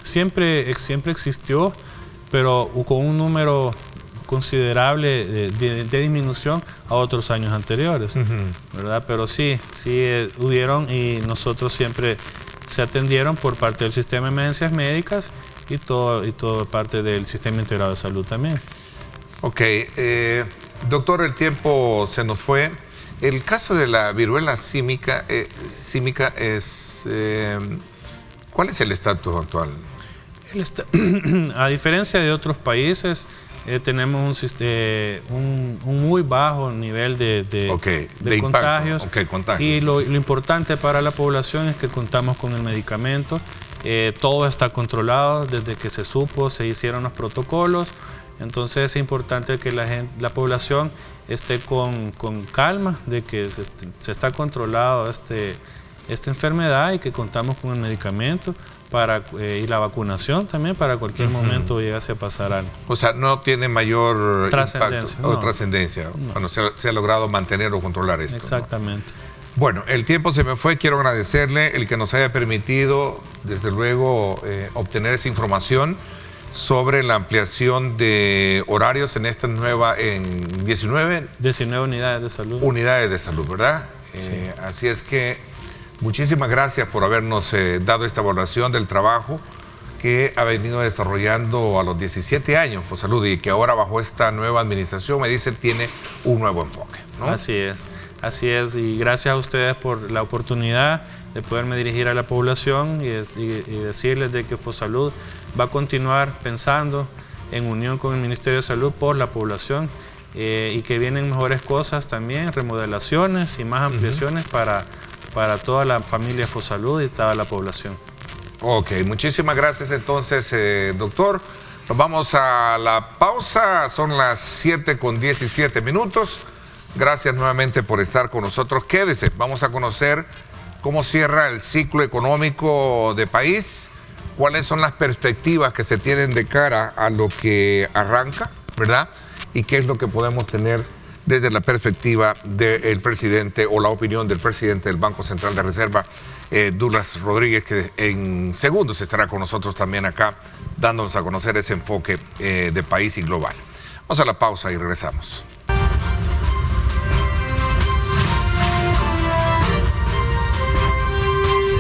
siempre existió, pero con un número considerable de disminución a otros años anteriores, ¿verdad? Pero sí hubieron, y nosotros siempre se atendieron por parte del sistema de emergencias médicas y todo parte del sistema integrado de salud también. Ok, doctor, el tiempo se nos fue. El caso de la viruela símica es... ¿cuál es el estatus actual? A diferencia de otros países, tenemos un muy bajo nivel de contagios. Contagios. Y lo importante para la población es que contamos con el medicamento. Todo está controlado desde que se hicieron los protocolos. Entonces es importante que la población esté con calma de que se está controlado esta enfermedad, y que contamos con el medicamento y la vacunación también para cualquier momento llegase a pasar algo. O sea, no tiene mayor trascendencia, impacto o trascendencia. No. Bueno, se ha logrado mantener o controlar esto. Exactamente. ¿No? Bueno, el tiempo se me fue. Quiero agradecerle el que nos haya permitido, desde luego, obtener esa información sobre la ampliación de horarios en 19 unidades de salud. Unidades de salud, ¿verdad? Sí. Así es que muchísimas gracias por habernos dado esta evaluación del trabajo que ha venido desarrollando a los 17 años Fosalud, y que ahora bajo esta nueva administración, me dice, tiene un nuevo enfoque, ¿no? Así es, y gracias a ustedes por la oportunidad de poderme dirigir a la población y decirles de que Fosalud va a continuar pensando en unión con el Ministerio de Salud por la población, y que vienen mejores cosas también, remodelaciones y más ampliaciones para toda la familia Fosalud y toda la población. Ok, muchísimas gracias entonces, doctor. Nos vamos a la pausa, son las 7:17. Gracias nuevamente por estar con nosotros. Quédese, vamos a conocer cómo cierra el ciclo económico del país, cuáles son las perspectivas que se tienen de cara a lo que arranca, ¿verdad? Y qué es lo que podemos tener desde la perspectiva del presidente o la opinión del presidente del Banco Central de Reserva, Douglas Rodríguez, que en segundos estará con nosotros también acá, dándonos a conocer ese enfoque de país y global. Vamos a la pausa y regresamos.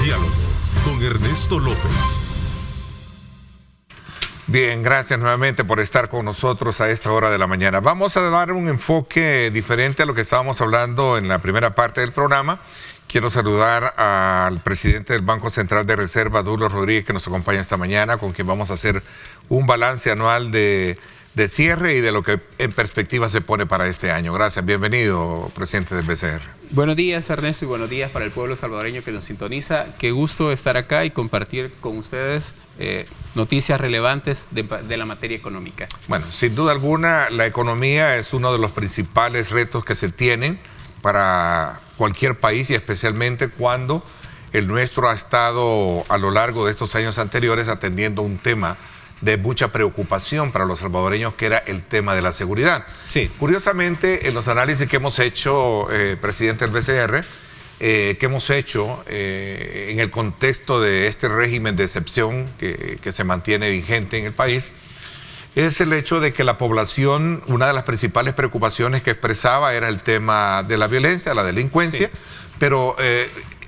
Diálogo con Ernesto López. Bien, gracias nuevamente por estar con nosotros a esta hora de la mañana. Vamos a dar un enfoque diferente a lo que estábamos hablando en la primera parte del programa. Quiero saludar al presidente del Banco Central de Reserva, Douglas Rodríguez, que nos acompaña esta mañana, con quien vamos a hacer un balance anual de cierre y de lo que en perspectiva se pone para este año. Gracias, bienvenido, presidente del BCR. Buenos días, Ernesto, y buenos días para el pueblo salvadoreño que nos sintoniza. Qué gusto estar acá y compartir con ustedes noticias relevantes de la materia económica. Bueno, sin duda alguna, la economía es uno de los principales retos que se tienen para cualquier país y especialmente cuando el nuestro ha estado a lo largo de estos años anteriores atendiendo un tema de mucha preocupación para los salvadoreños, que era el tema de la seguridad. Sí. Curiosamente, en los análisis que hemos hecho, presidente del BCR, que hemos hecho en el contexto de este régimen de excepción que se mantiene vigente en el país, es el hecho de que la población, una de las principales preocupaciones que expresaba era el tema de la violencia, la delincuencia, sí. Pero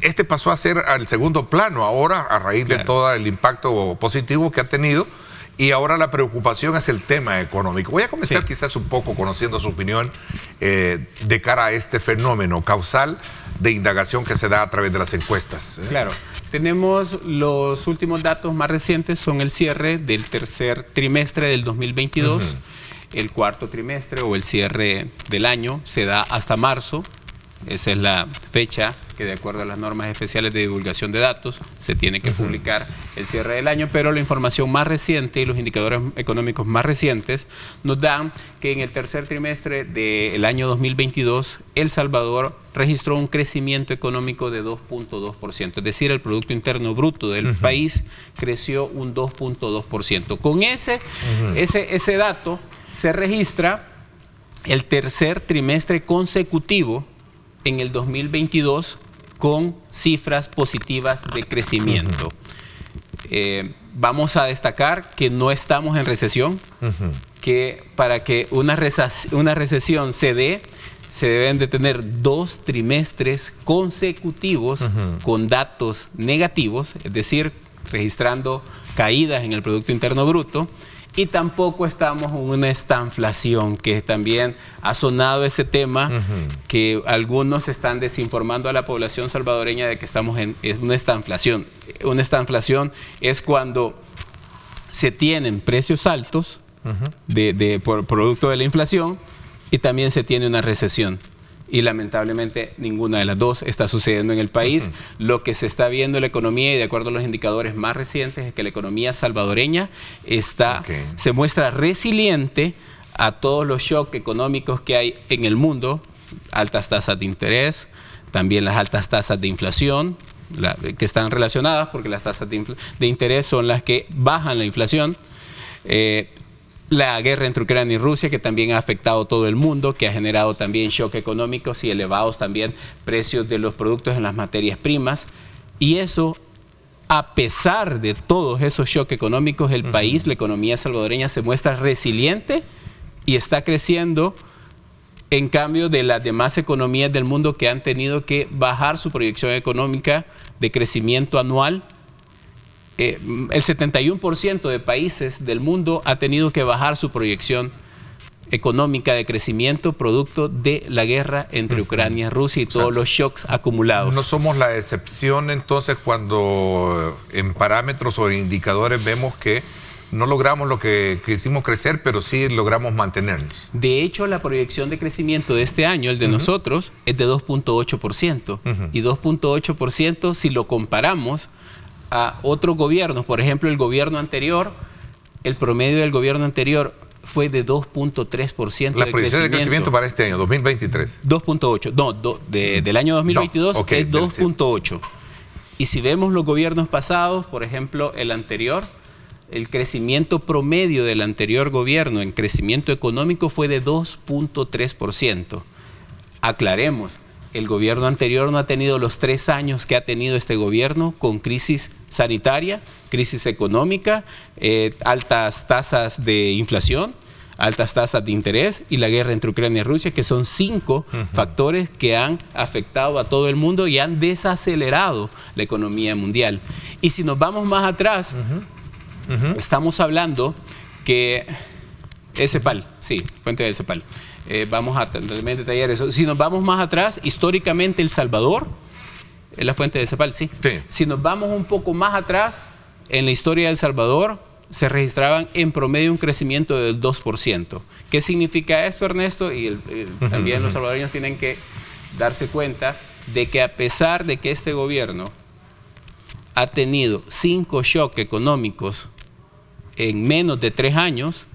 este pasó a ser al segundo plano ahora, a raíz de todo el impacto positivo que ha tenido. Y ahora la preocupación es el tema económico. Voy a comenzar quizás un poco conociendo su opinión de cara a este fenómeno causal de indagación que se da a través de las encuestas. Claro, tenemos los últimos datos más recientes, son el cierre del tercer trimestre del 2022. El cuarto trimestre o el cierre del año se da hasta marzo. Esa es la fecha que, de acuerdo a las normas especiales de divulgación de datos, se tiene que publicar el cierre del año, pero la información más reciente y los indicadores económicos más recientes nos dan que en el tercer trimestre del año 2022, El Salvador registró un crecimiento económico de 2.2%, es decir, el Producto Interno Bruto del país creció un 2.2%. Con ese dato se registra el tercer trimestre consecutivo en el 2022 con cifras positivas de crecimiento. Vamos a destacar que no estamos en recesión, que para que una recesión se dé, se deben de tener 2 trimestres consecutivos con datos negativos, es decir, registrando caídas en el Producto Interno Bruto. Y tampoco estamos en una estanflación, que también ha sonado ese tema, que algunos están desinformando a la población salvadoreña de que estamos en una estanflación. Una estanflación es cuando se tienen precios altos por producto de la inflación y también se tiene una recesión. Y lamentablemente ninguna de las dos está sucediendo en el país. Lo que se está viendo en la economía, y de acuerdo a los indicadores más recientes, es que la economía salvadoreña se muestra resiliente a todos los shocks económicos que hay en el mundo, altas tasas de interés, también las altas tasas de inflación, que están relacionadas porque las tasas de interés son las que bajan la inflación. La guerra entre Ucrania y Rusia, que también ha afectado a todo el mundo, que ha generado también shock económicos y elevados también precios de los productos en las materias primas. Y eso, a pesar de todos esos shocks económicos, el país, la economía salvadoreña se muestra resiliente y está creciendo, en cambio de las demás economías del mundo que han tenido que bajar su proyección económica de crecimiento anual. El 71% de países del mundo ha tenido que bajar su proyección económica de crecimiento producto de la guerra entre Ucrania y Rusia y todos los shocks acumulados. No somos la excepción entonces cuando en parámetros o en indicadores vemos que no logramos lo que quisimos crecer, pero sí logramos mantenernos. De hecho, la proyección de crecimiento de este año, el de nosotros, es de 2.8%. Y 2.8%, si lo comparamos a otros gobiernos, por ejemplo, el gobierno anterior, el promedio del gobierno anterior fue de 2.3% La proyección de crecimiento para este año, 2023. 2.8, no, del año 2022 no, okay, es 2.8. Y si vemos los gobiernos pasados, por ejemplo, el anterior, el crecimiento promedio del anterior gobierno en crecimiento económico fue de 2.3%. Aclaremos, el gobierno anterior no ha tenido los 3 años que ha tenido este gobierno con crisis sanitaria, crisis económica, altas tasas de inflación, altas tasas de interés y la guerra entre Ucrania y Rusia, que son 5 factores que han afectado a todo el mundo y han desacelerado la economía mundial. Y si nos vamos más atrás, estamos hablando que CEPAL, sí, fuente de CEPAL. Vamos a también detallar eso. Si nos vamos más atrás, históricamente El Salvador, es la fuente de CEPAL, sí. Si nos vamos un poco más atrás, en la historia de El Salvador se registraban en promedio un crecimiento del 2%. ¿Qué significa esto, Ernesto? Y también los salvadoreños tienen que darse cuenta de que a pesar de que este gobierno ha tenido 5 shocks económicos en menos de 3 años,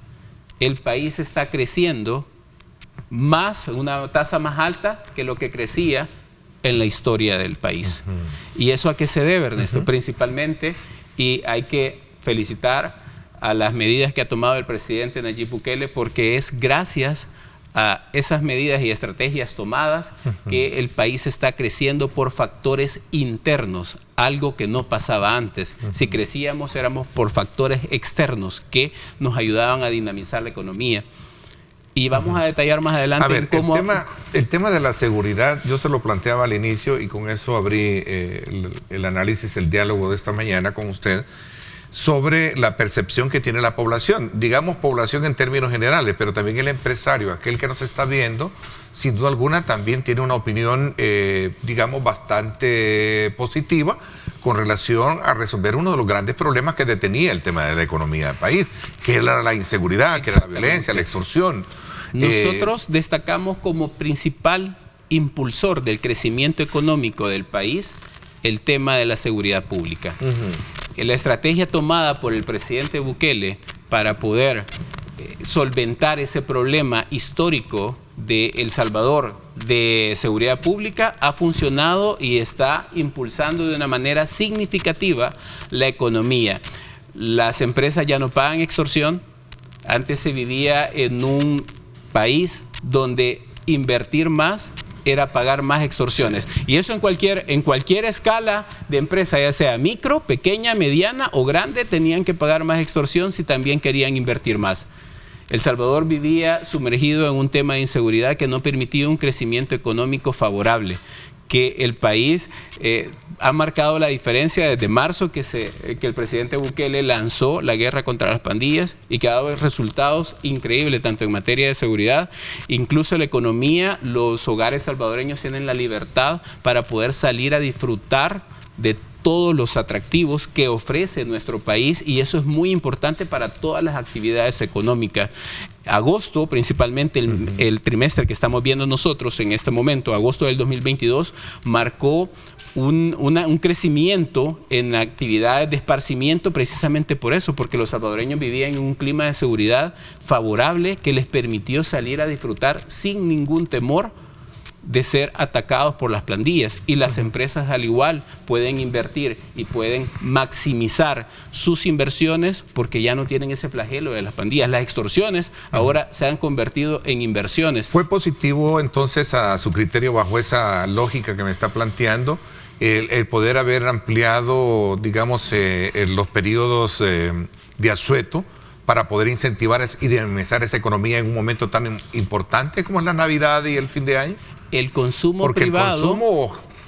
el país está creciendo más, una tasa más alta que lo que crecía en la historia del país. ¿Y eso a qué se debe, Ernesto? Principalmente, y hay que felicitar a las medidas que ha tomado el presidente Nayib Bukele, porque es gracias a esas medidas y estrategias tomadas que el país está creciendo por factores internos, algo que no pasaba antes. Si crecíamos éramos por factores externos que nos ayudaban a dinamizar la economía. Y vamos a detallar más adelante. A ver, cómo... el tema de la seguridad, yo se lo planteaba al inicio y con eso abrí el análisis, el diálogo de esta mañana con usted, sobre la percepción que tiene la población. Digamos población en términos generales, pero también el empresario, aquel que nos está viendo, sin duda alguna también tiene una opinión, digamos, bastante positiva con relación a resolver uno de los grandes problemas que detenía el tema de la economía del país, que era la inseguridad, que era la violencia, la extorsión. Nosotros destacamos como principal impulsor del crecimiento económico del país el tema de la seguridad pública. La estrategia tomada por el presidente Bukele para poder solventar ese problema histórico de El Salvador de seguridad pública ha funcionado y está impulsando de una manera significativa la economía. Las empresas ya no pagan extorsión. Antes se vivía en un país donde invertir más era pagar más extorsiones. Y eso en cualquier escala de empresa, ya sea micro, pequeña, mediana o grande, tenían que pagar más extorsión si también querían invertir más. El Salvador vivía sumergido en un tema de inseguridad que no permitía un crecimiento económico favorable, que el país ha marcado la diferencia desde marzo que el presidente Bukele lanzó la guerra contra las pandillas y que ha dado resultados increíbles tanto en materia de seguridad, incluso la economía. Los hogares salvadoreños tienen la libertad para poder salir a disfrutar de todos los atractivos que ofrece nuestro país, y eso es muy importante para todas las actividades económicas. Agosto, principalmente el trimestre que estamos viendo nosotros en este momento, agosto del 2022, marcó un crecimiento en actividades de esparcimiento precisamente por eso, porque los salvadoreños vivían en un clima de seguridad favorable que les permitió salir a disfrutar sin ningún temor de ser atacados por las pandillas, y las empresas al igual pueden invertir y pueden maximizar sus inversiones porque ya no tienen ese flagelo de las pandillas. Las extorsiones ahora se han convertido en inversiones. ¿Fue positivo entonces a su criterio, bajo esa lógica que me está planteando, el poder haber ampliado, digamos, los periodos de asueto para poder incentivar y dinamizar esa economía en un momento tan importante como es la Navidad y el fin de año? El consumo porque privado,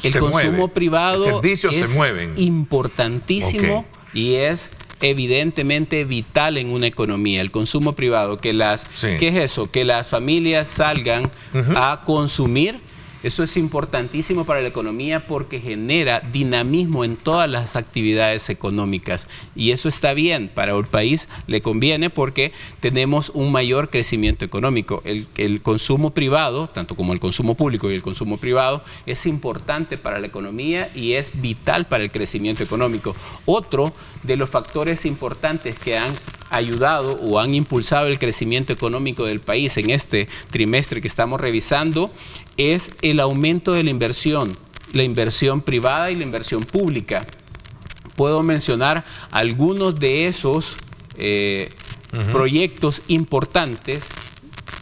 el consumo privado, servicios es se mueven. Importantísimo, y es evidentemente vital en una economía. El consumo privado, ¿qué es eso? Que las familias salgan a consumir Eso es importantísimo para la economía porque genera dinamismo en todas las actividades económicas y eso está bien, para el país le conviene porque tenemos un mayor crecimiento económico. El consumo privado, tanto como el consumo público y el consumo privado, es importante para la economía y es vital para el crecimiento económico. Otro de los factores importantes que han ayudado o han impulsado el crecimiento económico del país en este trimestre que estamos revisando es el aumento de la inversión privada y la inversión pública. Puedo mencionar algunos de esos proyectos importantes,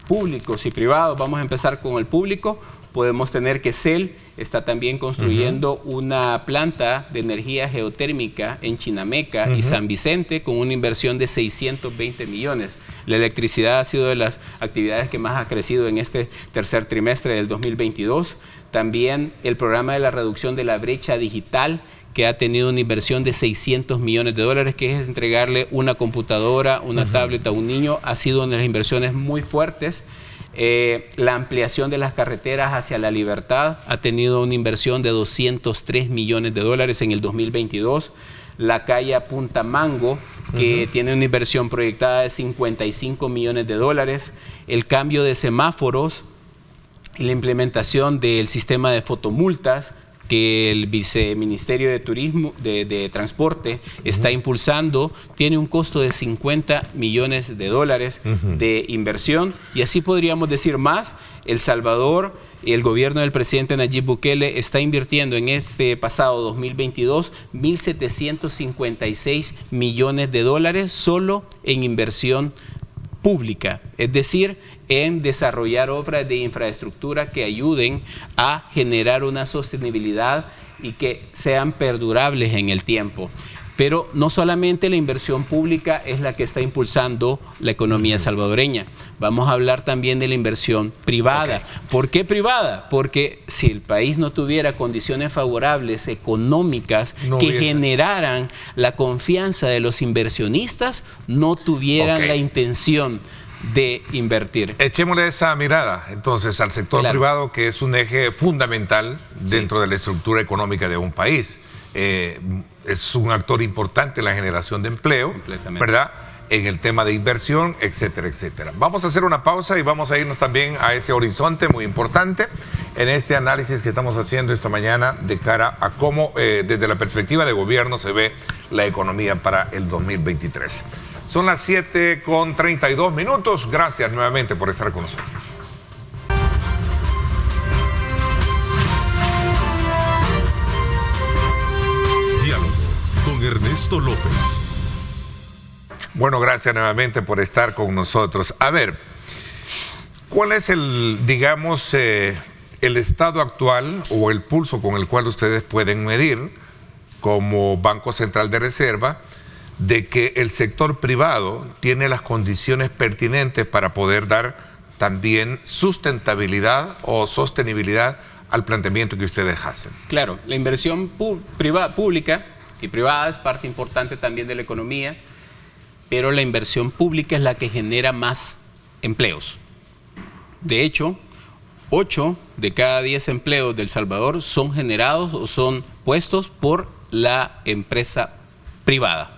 públicos y privados. Vamos a empezar con el público. Podemos tener que CEL está también construyendo una planta de energía geotérmica en Chinameca y San Vicente con una inversión de 620 millones. La electricidad ha sido de las actividades que más ha crecido en este tercer trimestre del 2022. También el programa de la reducción de la brecha digital, que ha tenido una inversión de 600 millones de dólares, que es entregarle una computadora, una tablet a un niño, ha sido una de las inversiones muy fuertes. La ampliación de las carreteras hacia La Libertad ha tenido una inversión de 203 millones de dólares en el 2022. La calle a Punta Mango, que tiene una inversión proyectada de 55 millones de dólares. El cambio de semáforos y la implementación del sistema de fotomultas que el Viceministerio de Turismo, de Transporte está impulsando, tiene un costo de 50 millones de dólares de inversión, y así podríamos decir más. El Salvador, el gobierno del presidente Nayib Bukele está invirtiendo en este pasado 2022 1.756 millones de dólares solo en inversión pública, es decir, en desarrollar obras de infraestructura que ayuden a generar una sostenibilidad y que sean perdurables en el tiempo. Pero no solamente la inversión pública es la que está impulsando la economía salvadoreña. Vamos a hablar también de la inversión privada. ¿Por qué privada? Porque si el país no tuviera condiciones favorables económicas que generaran la confianza de los inversionistas, no tuvieran la intención de invertir. Echémosle esa mirada entonces al sector privado, que es un eje fundamental dentro de la estructura económica de un país. Es un actor importante en la generación de empleo, ¿verdad? En el tema de inversión, etcétera, etcétera. Vamos a hacer una pausa y vamos a irnos también a ese horizonte muy importante en este análisis que estamos haciendo esta mañana de cara a cómo desde la perspectiva de gobierno se ve la economía para el 2023. Son las 7:32. Gracias nuevamente por estar con nosotros. Ernesto López. Bueno, gracias nuevamente por estar con nosotros. A ver, ¿cuál es el estado actual o el pulso con el cual ustedes pueden medir como Banco Central de Reserva de que el sector privado tiene las condiciones pertinentes para poder dar también sustentabilidad o sostenibilidad al planteamiento que ustedes hacen? Claro, la inversión pública y privada es parte importante también de la economía, pero la inversión pública es la que genera más empleos. De hecho, 8 de cada 10 empleos de El Salvador son generados o son puestos por la empresa privada.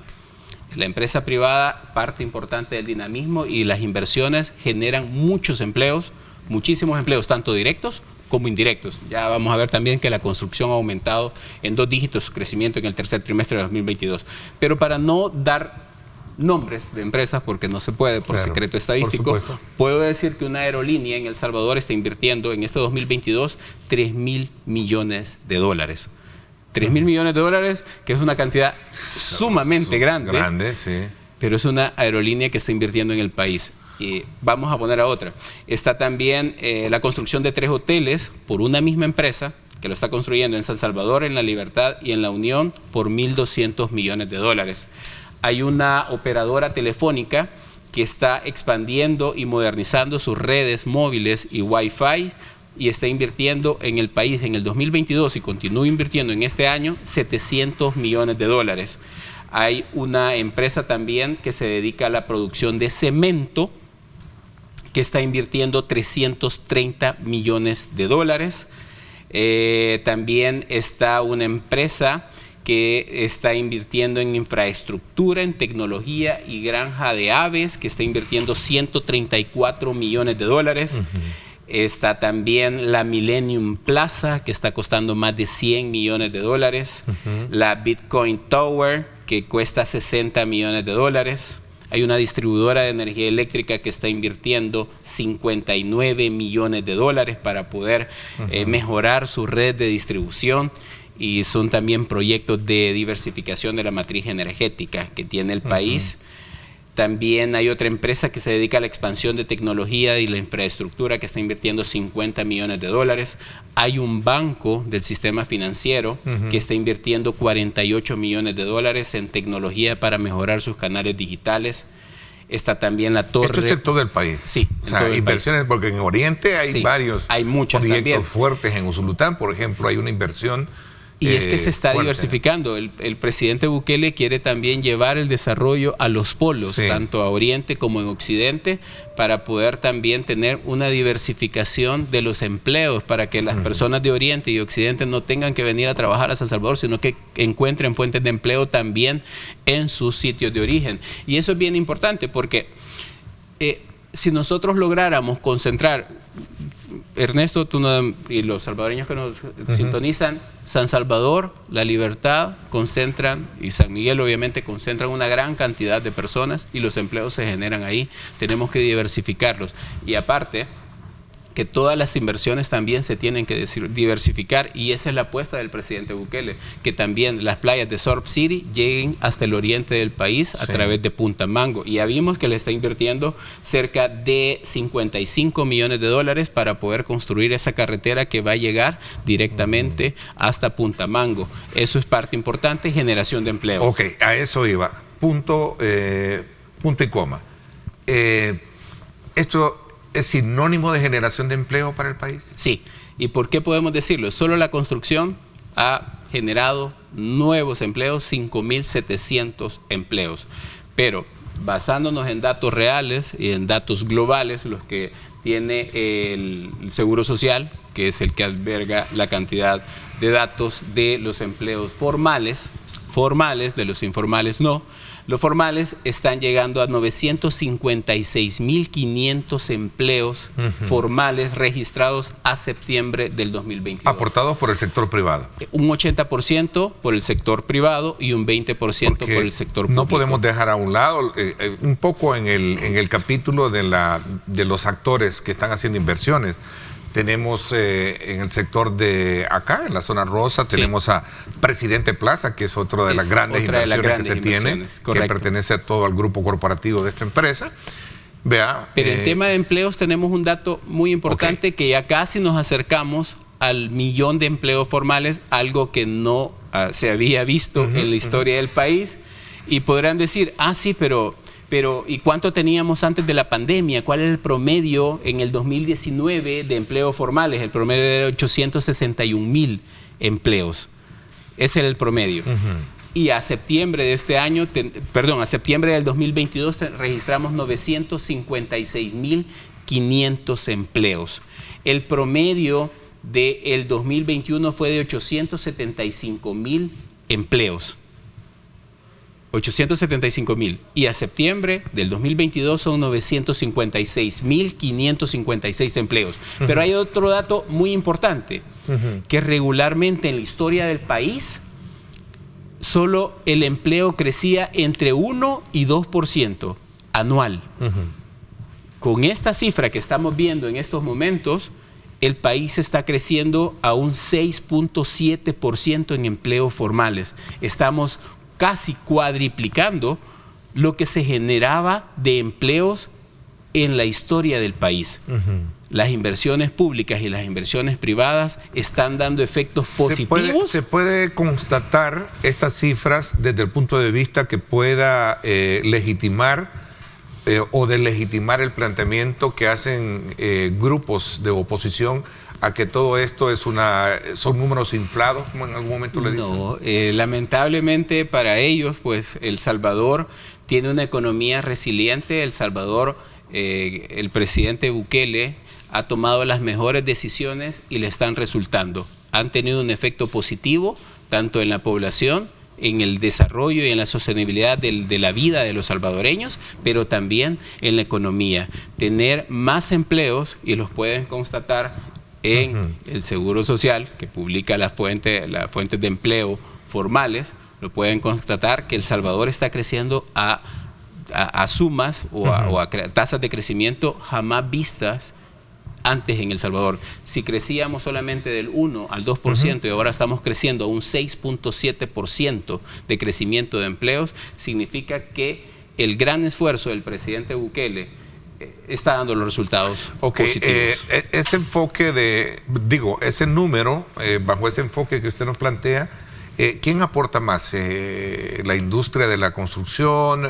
La empresa privada, parte importante del dinamismo, y las inversiones generan muchos empleos, muchísimos empleos, tanto directos como indirectos. Ya vamos a ver también que la construcción ha aumentado en 2 dígitos su crecimiento en el tercer trimestre de 2022. Pero para no dar nombres de empresas, porque no se puede por secreto estadístico, puedo decir que una aerolínea en El Salvador está invirtiendo en este 2022 $3.000 millones. 3.000 millones de dólares, que es una cantidad sumamente grande, sí. Pero es una aerolínea que está invirtiendo en el país. Y vamos a poner a otra. Está también la construcción de 3 hoteles por una misma empresa que lo está construyendo en San Salvador, en La Libertad y en La Unión por $1.200 millones. Hay una operadora telefónica que está expandiendo y modernizando sus redes móviles y Wi-Fi y está invirtiendo en el país en el 2022 y continúa invirtiendo en este año $700 millones. Hay una empresa también que se dedica a la producción de cemento que está invirtiendo $330 millones. También está una empresa que está invirtiendo en infraestructura, en tecnología y granja de aves, que está invirtiendo $134 millones. Está también la Millennium Plaza, que está costando más de $100 millones. La Bitcoin Tower, que cuesta $60 millones. Hay una distribuidora de energía eléctrica que está invirtiendo $59 millones para poder mejorar su red de distribución. Y son también proyectos de diversificación de la matriz energética que tiene el país. También hay otra empresa que se dedica a la expansión de tecnología y la infraestructura que está invirtiendo $50 millones. Hay un banco del sistema financiero que está invirtiendo $48 millones en tecnología para mejorar sus canales digitales. Está también la torre. Esto es en todo el país. Sí, o sea, inversiones, porque en Oriente hay varios muchos proyectos también fuertes. En Usulután, por ejemplo, hay una inversión. Y es que se está fuerte. diversificando. El presidente Bukele quiere también llevar el desarrollo a los polos, tanto a Oriente como en Occidente, para poder también tener una diversificación de los empleos, para que las personas de Oriente y Occidente no tengan que venir a trabajar a San Salvador, sino que encuentren fuentes de empleo también en sus sitios de origen. Y eso es bien importante porque si nosotros lográramos concentrar, Ernesto, tú y los salvadoreños que nos sintonizan, San Salvador, La Libertad concentran, y San Miguel obviamente concentran una gran cantidad de personas y los empleos se generan ahí. Tenemos que diversificarlos. Y aparte, que todas las inversiones también se tienen que diversificar, y esa es la apuesta del presidente Bukele, que también las playas de Surf City lleguen hasta el oriente del país a través de Punta Mango. Y ya vimos que le está invirtiendo cerca de $55 millones para poder construir esa carretera que va a llegar directamente hasta Punta Mango. Eso es parte importante, generación de empleos. Ok, a eso iba. Punto y coma. Esto ¿es sinónimo de generación de empleo para el país? Sí. ¿Y por qué podemos decirlo? Solo la construcción ha generado nuevos empleos, 5.700 empleos. Pero basándonos en datos reales y en datos globales, los que tiene el Seguro Social, que es el que alberga la cantidad de datos de los empleos formales, de los informales no. Los formales están llegando a 956.500 empleos formales registrados a septiembre del 2022. Aportados por el sector privado. Un 80% por el sector privado y un 20% por el sector público. No podemos dejar a un lado, un poco en el capítulo de los actores que están haciendo inversiones. Tenemos en el sector de acá, en la zona rosa, tenemos a Presidente Plaza, que es otra de las grandes inversiones que se tiene, que pertenece a todo el grupo corporativo de esta empresa. Pero en tema de empleos tenemos un dato muy importante, que ya casi nos acercamos al 1.000.000 de empleos formales, algo que no se había visto en la historia del país. Y podrán decir, sí, pero ¿y cuánto teníamos antes de la pandemia? ¿Cuál era el promedio en el 2019 de empleos formales? El promedio era 861.000 empleos. Ese era el promedio. Y a septiembre de este año, a septiembre del 2022 registramos 956.500 empleos. El promedio del 2021 fue de 875.000 empleos. 875.000, y a septiembre del 2022 son 956.556 empleos. Pero hay otro dato muy importante, que regularmente en la historia del país solo el empleo crecía entre 1 y 2% anual. Con esta cifra que estamos viendo en estos momentos, el país está creciendo a un 6.7% en empleos formales. Estamos casi cuadriplicando lo que se generaba de empleos en la historia del país. Las inversiones públicas y las inversiones privadas están dando efectos positivos. ¿Se puede constatar estas cifras desde el punto de vista que pueda legitimar o delegitimar el planteamiento que hacen grupos de oposición a que todo esto son números inflados, como en algún momento le dicen? No, lamentablemente para ellos, pues El Salvador tiene una economía resiliente. El Salvador, el presidente Bukele ha tomado las mejores decisiones y le están resultando. han tenido un efecto positivo tanto en la población, en el desarrollo y en la sostenibilidad de la vida de los salvadoreños, pero también en la economía. Tener más empleos, y los pueden constatar en el Seguro Social, que publica las fuentes de empleo formales, lo pueden constatar que El Salvador está creciendo a sumas o a tasas de crecimiento jamás vistas antes en El Salvador. Si crecíamos solamente del 1 al 2% y ahora estamos creciendo a un 6.7% de crecimiento de empleos, significa que el gran esfuerzo del presidente Bukele está dando los resultados positivos. Ese enfoque ese número, bajo ese enfoque que usted nos plantea, ¿quién aporta más? ¿La industria de la construcción?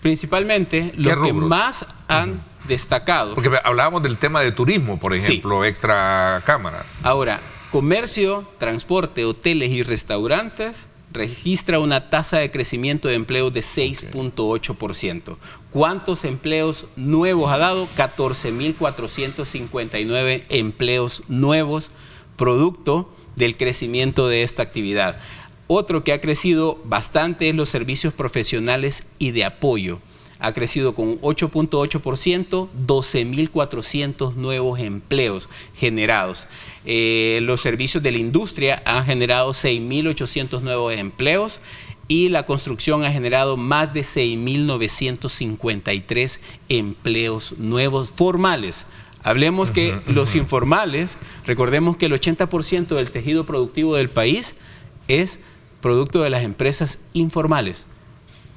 Principalmente los que más han destacado. Porque hablábamos del tema de turismo, por ejemplo, extra cámara. Ahora, comercio, transporte, hoteles y restaurantes registra una tasa de crecimiento de empleo de 6.8%. ¿Cuántos empleos nuevos ha dado? 14.459 empleos nuevos, producto del crecimiento de esta actividad. Otro que ha crecido bastante es los servicios profesionales y de apoyo. Ha crecido con un 8.8%, 12.400 nuevos empleos generados. Los servicios de la industria han generado 6.800 nuevos empleos y la construcción ha generado más de 6.953 empleos nuevos formales. Hablemos que los informales, recordemos que el 80% del tejido productivo del país es producto de las empresas informales.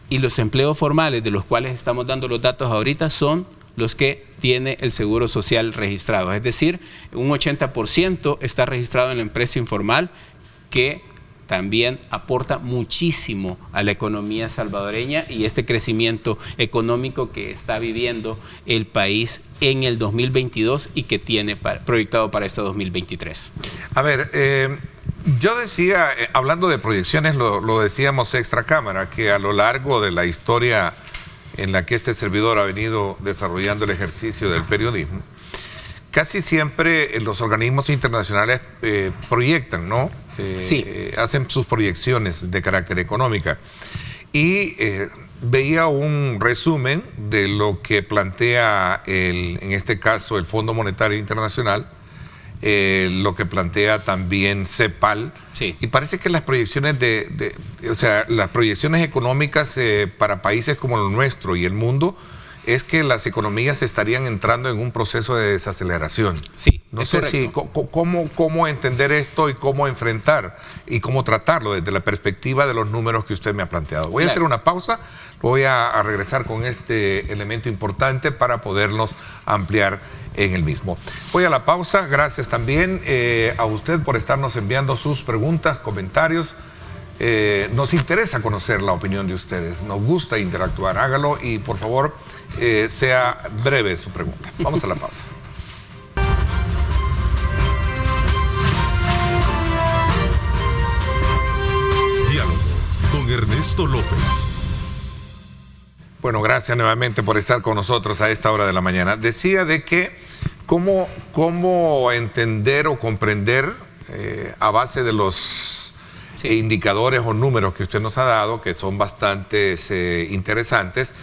Y los empleos formales, de los cuales estamos dando los datos ahorita, son los que tiene el Seguro Social registrado. Es decir, un 80% está registrado en la empresa informal, que también aporta muchísimo a la economía salvadoreña y este crecimiento económico que está viviendo el país en el 2022 y que tiene proyectado para este 2023. A ver, yo decía, hablando de proyecciones, lo decíamos extra cámara, que a lo largo de la historia en la que este servidor ha venido desarrollando el ejercicio del periodismo, casi siempre los organismos internacionales proyectan, ¿no? Hacen sus proyecciones de carácter económica. Y veía un resumen de lo que plantea, en este caso, el Fondo Monetario Internacional, lo que plantea también CEPAL. Sí. Y parece que las proyecciones las proyecciones económicas para países como el nuestro y el mundo es que las economías estarían entrando en un proceso de desaceleración. Sí, no sé cómo entender esto y cómo enfrentar y cómo tratarlo desde la perspectiva de los números que usted me ha planteado. Voy a hacer una pausa, voy a regresar con este elemento importante para podernos ampliar en el mismo. Voy a la pausa, gracias también a usted por estarnos enviando sus preguntas, comentarios. Nos interesa conocer la opinión de ustedes, nos gusta interactuar, hágalo y por favor sea breve su pregunta. Vamos a la pausa. Diálogo con Ernesto López. Bueno, gracias nuevamente por estar con nosotros a esta hora de la mañana. Decía de que cómo entender o comprender a base de los indicadores o números que usted nos ha dado, que son bastante interesantes,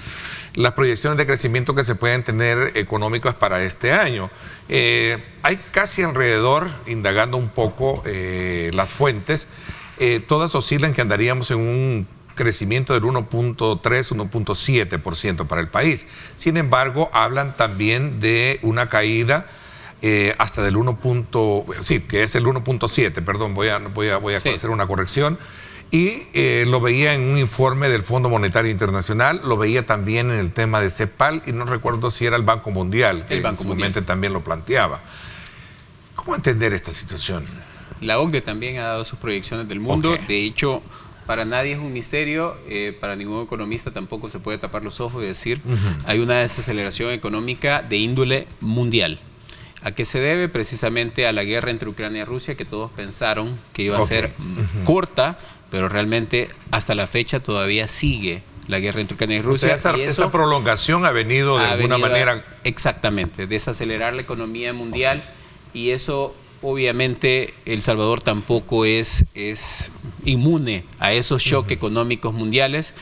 las proyecciones de crecimiento que se pueden tener económicas para este año. Hay casi alrededor, indagando un poco las fuentes, todas oscilan que andaríamos en un crecimiento del 1.3, 1.7% para el país. Sin embargo, hablan también de una caída hasta del que es el 1.7, perdón, voy a hacer una corrección. Y lo veía en un informe del Fondo Monetario Internacional, lo veía también en el tema de CEPAL, y no recuerdo si era el Banco Mundial, que en su momento también lo planteaba. ¿Cómo entender esta situación? La OCDE también ha dado sus proyecciones del mundo. De hecho, para nadie es un misterio, para ningún economista tampoco se puede tapar los ojos y decir hay una desaceleración económica de índole mundial. ¿A qué se debe? Precisamente a la guerra entre Ucrania y Rusia, que todos pensaron que iba a ser corta, pero realmente hasta la fecha todavía sigue la guerra entre Ucrania y Rusia. O sea, esa prolongación ha venido de alguna manera. Exactamente, desacelerar la economía mundial y eso obviamente El Salvador tampoco es inmune a esos shocks económicos mundiales,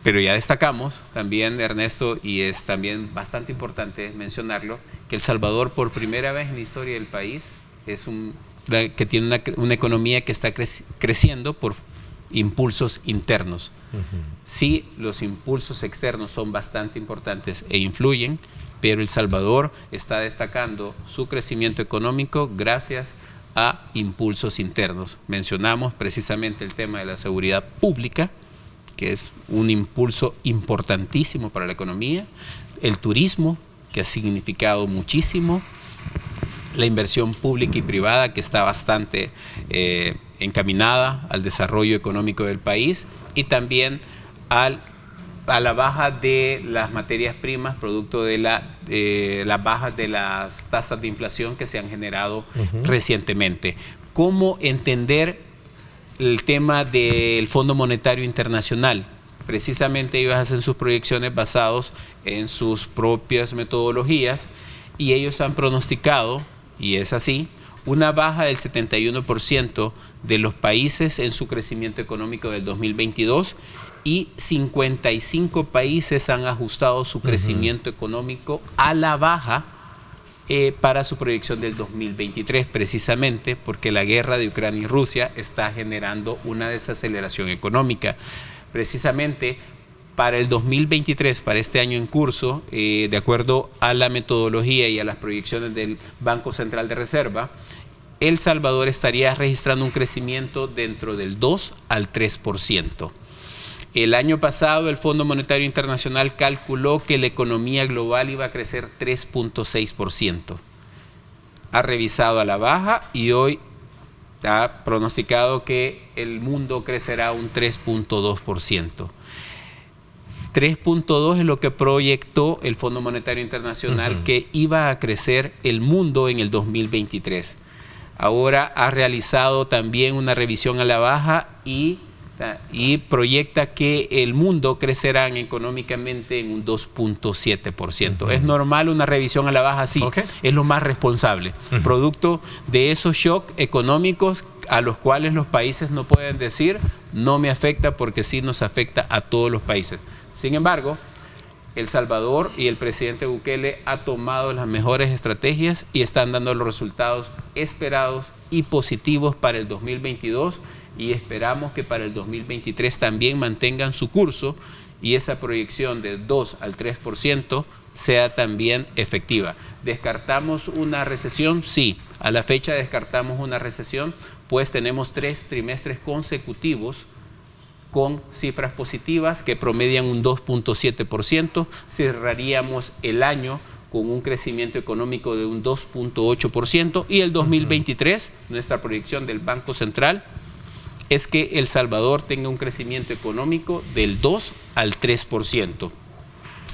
pero ya destacamos también, Ernesto, y es también bastante importante mencionarlo, que El Salvador por primera vez en la historia del país que tiene una economía que está creciendo por impulsos internos. Sí, los impulsos externos son bastante importantes e influyen, pero El Salvador está destacando su crecimiento económico gracias a impulsos internos. Mencionamos precisamente el tema de la seguridad pública, que es un impulso importantísimo para la economía, el turismo, que ha significado muchísimo, la inversión pública y privada, que está bastante encaminada al desarrollo económico del país, y también a la baja de las materias primas, producto de las bajas de las tasas de inflación que se han generado recientemente. ¿Cómo entender el tema del Fondo Monetario Internacional? Precisamente ellos hacen sus proyecciones basados en sus propias metodologías, y ellos han pronosticado, y es así, una baja del 71% de los países en su crecimiento económico del 2022, y 55 países han ajustado su crecimiento económico a la baja para su proyección del 2023, precisamente porque la guerra de Ucrania y Rusia está generando una desaceleración económica. Precisamente para el 2023, para este año en curso, de acuerdo a la metodología y a las proyecciones del Banco Central de Reserva, El Salvador estaría registrando un crecimiento dentro del 2 al 3%. El año pasado el Fondo Monetario Internacional calculó que la economía global iba a crecer 3.6%. Ha revisado a la baja y hoy ha pronosticado que el mundo crecerá un 3.2%. 3.2 es lo que proyectó el Fondo Monetario Internacional que iba a crecer el mundo en el 2023. Ahora ha realizado también una revisión a la baja y proyecta que el mundo crecerá económicamente en un 2.7%. ¿Es normal una revisión a la baja? Sí, es lo más responsable. Producto de esos shocks económicos a los cuales los países no pueden decir, no me afecta, porque sí nos afecta a todos los países. Sin embargo, El Salvador y el presidente Bukele ha tomado las mejores estrategias y están dando los resultados esperados y positivos para el 2022, y esperamos que para el 2023 también mantengan su curso y esa proyección de 2 al 3% sea también efectiva. ¿Descartamos una recesión? Sí, a la fecha descartamos una recesión, pues tenemos 3 trimestres consecutivos con cifras positivas que promedian un 2.7%, cerraríamos el año con un crecimiento económico de un 2.8%, y el 2023, nuestra proyección del Banco Central es que El Salvador tenga un crecimiento económico del 2 al 3%.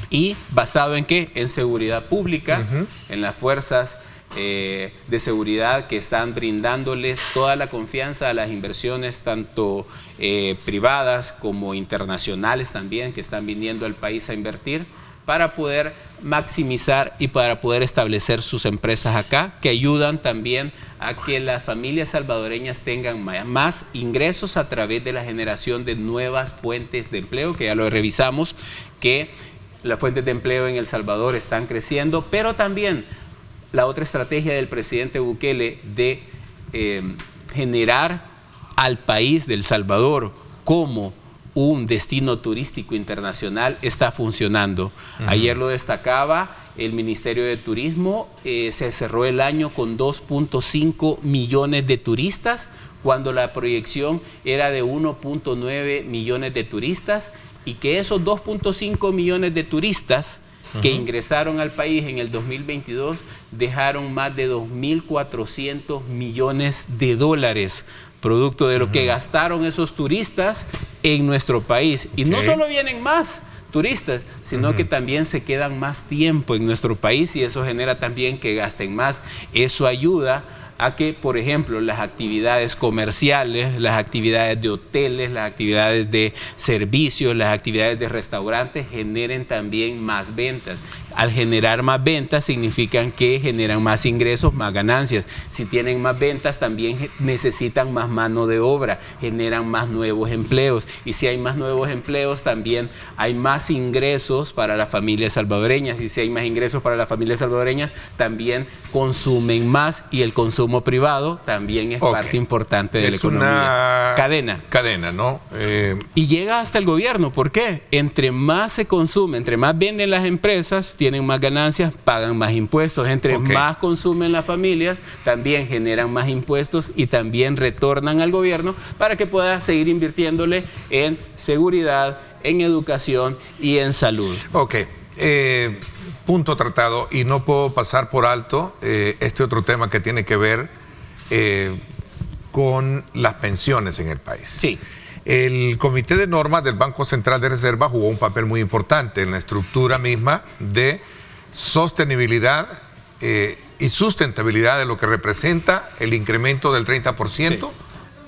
¿Y basado en qué? En seguridad pública, en las fuerzas de seguridad que están brindándoles toda la confianza a las inversiones, tanto privadas como internacionales también, que están viniendo al país a invertir, para poder maximizar y para poder establecer sus empresas acá, que ayudan también a que las familias salvadoreñas tengan más ingresos a través de la generación de nuevas fuentes de empleo, que ya lo revisamos, que las fuentes de empleo en El Salvador están creciendo, pero también la otra estrategia del presidente Bukele de generar al país de El Salvador como un destino turístico internacional está funcionando. Ayer lo destacaba el Ministerio de Turismo, se cerró el año con 2.5 millones de turistas, cuando la proyección era de 1.9 millones de turistas, y que esos 2.5 millones de turistas que ingresaron al país en el 2022 dejaron más de 2.400 millones de dólares, producto de lo que gastaron esos turistas en nuestro país. Y no solo vienen más turistas, sino que también se quedan más tiempo en nuestro país, y eso genera también que gasten más. Eso ayuda a que, por ejemplo, las actividades comerciales, las actividades de hoteles, las actividades de servicios, las actividades de restaurantes generen también más ventas. al generar más ventas significan que generan más ingresos, más ganancias. Si tienen más ventas también necesitan más mano de obra, generan más nuevos empleos, y si hay más nuevos empleos también hay más ingresos para las familias salvadoreñas, y si hay más ingresos para las familias salvadoreñas también consumen más, y el consumo privado también es parte importante de la economía. Cadena, ¿no? Y llega hasta el gobierno. ¿Por qué? Entre más se consume, entre más venden las empresas, tienen más ganancias, pagan más impuestos. Entre más consumen las familias, también generan más impuestos y también retornan al gobierno para que pueda seguir invirtiéndole en seguridad, en educación y en salud. Ok. Punto tratado, y no puedo pasar por alto este otro tema que tiene que ver con las pensiones en el país. Sí. El Comité de Normas del Banco Central de Reserva jugó un papel muy importante en la estructura misma de sostenibilidad y sustentabilidad de lo que representa el incremento del 30%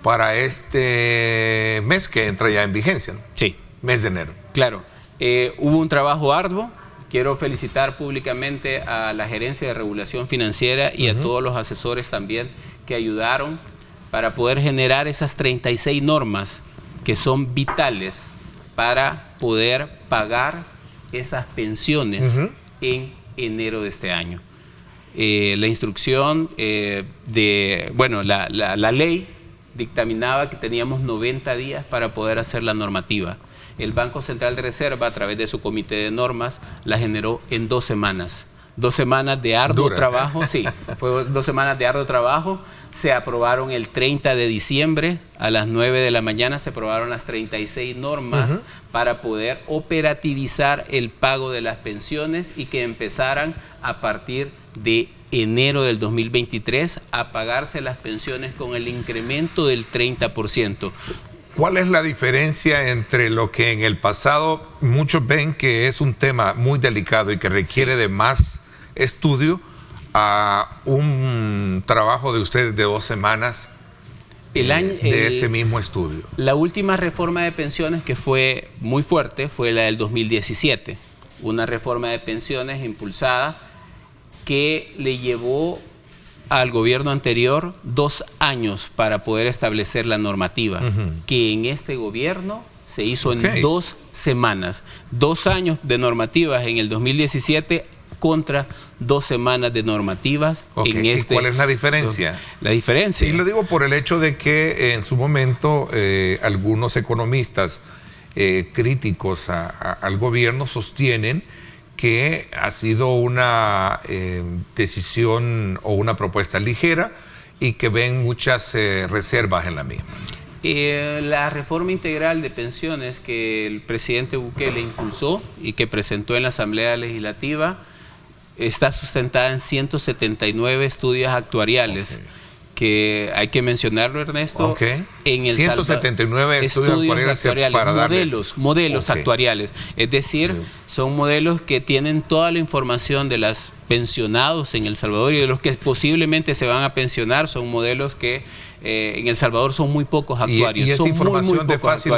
para este mes que entra ya en vigencia, ¿no? Sí. Mes de enero. Claro. Hubo un trabajo arduo. Quiero felicitar públicamente a la Gerencia de Regulación Financiera y a todos los asesores también que ayudaron para poder generar esas 36 normas que son vitales para poder pagar esas pensiones en enero de este año. La instrucción la ley dictaminaba que teníamos 90 días para poder hacer la normativa. El Banco Central de Reserva, a través de su comité de normas, la generó en 2 semanas. 2 semanas de arduo trabajo, sí, fue 2 semanas de arduo trabajo. Se aprobaron el 30 de diciembre a las 9 de la mañana, se aprobaron las 36 normas para poder operativizar el pago de las pensiones y que empezaran a partir de enero del 2023 a pagarse las pensiones con el incremento del 30%. ¿Cuál es la diferencia entre lo que en el pasado muchos ven que es un tema muy delicado y que requiere de más estudio a un trabajo de ustedes de 2 semanas de ese mismo estudio? La última reforma de pensiones que fue muy fuerte fue la del 2017, una reforma de pensiones impulsada que le llevó al gobierno anterior 2 años para poder establecer la normativa, que en este gobierno se hizo en 2 semanas. 2 años de normativas en el 2017 contra 2 semanas de normativas en este. ¿Y cuál es la diferencia? La diferencia. Y lo digo por el hecho de que en su momento algunos economistas críticos al gobierno sostienen que ha sido una decisión o una propuesta ligera y que ven muchas reservas en la misma. La reforma integral de pensiones que el presidente Bukele impulsó y que presentó en la Asamblea Legislativa está sustentada en 179 estudios actuariales. Que hay que mencionarlo, Ernesto, en el 179 estudios actuariales, modelos actuariales, es decir, son modelos que tienen toda la información de los pensionados en El Salvador y de los que posiblemente se van a pensionar. Son modelos que en El Salvador son muy pocos actuarios. ¿Y esa son información muy de fácil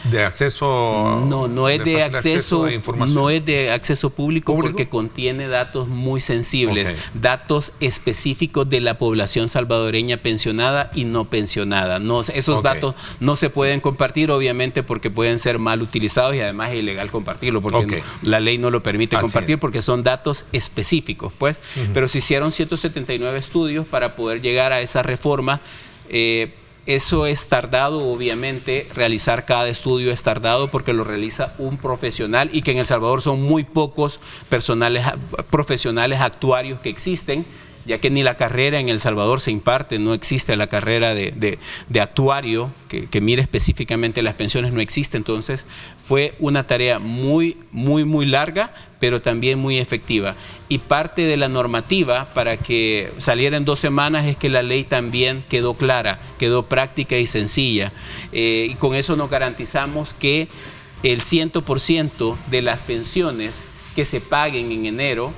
de acceso? No es de acceso, no es de acceso público porque contiene datos muy sensibles, datos específicos de la población salvadoreña pensionada y no pensionada. Esos datos no se pueden compartir, obviamente, porque pueden ser mal utilizados y además es ilegal compartirlo porque la ley no lo permite compartir porque son datos específicos, pues. Pero se hicieron 179 estudios para poder llegar a esa reforma. Eso es tardado, obviamente, realizar cada estudio es tardado porque lo realiza un profesional y que en El Salvador son muy pocos profesionales actuarios que existen, ya que ni la carrera en El Salvador se imparte, no existe la carrera de actuario que mire específicamente las pensiones, no existe. Entonces fue una tarea muy larga, pero también muy efectiva. Y parte de la normativa para que saliera en 2 semanas es que la ley también quedó clara, quedó práctica y sencilla. Y con eso nos garantizamos que el 100% de las pensiones que se paguen en enero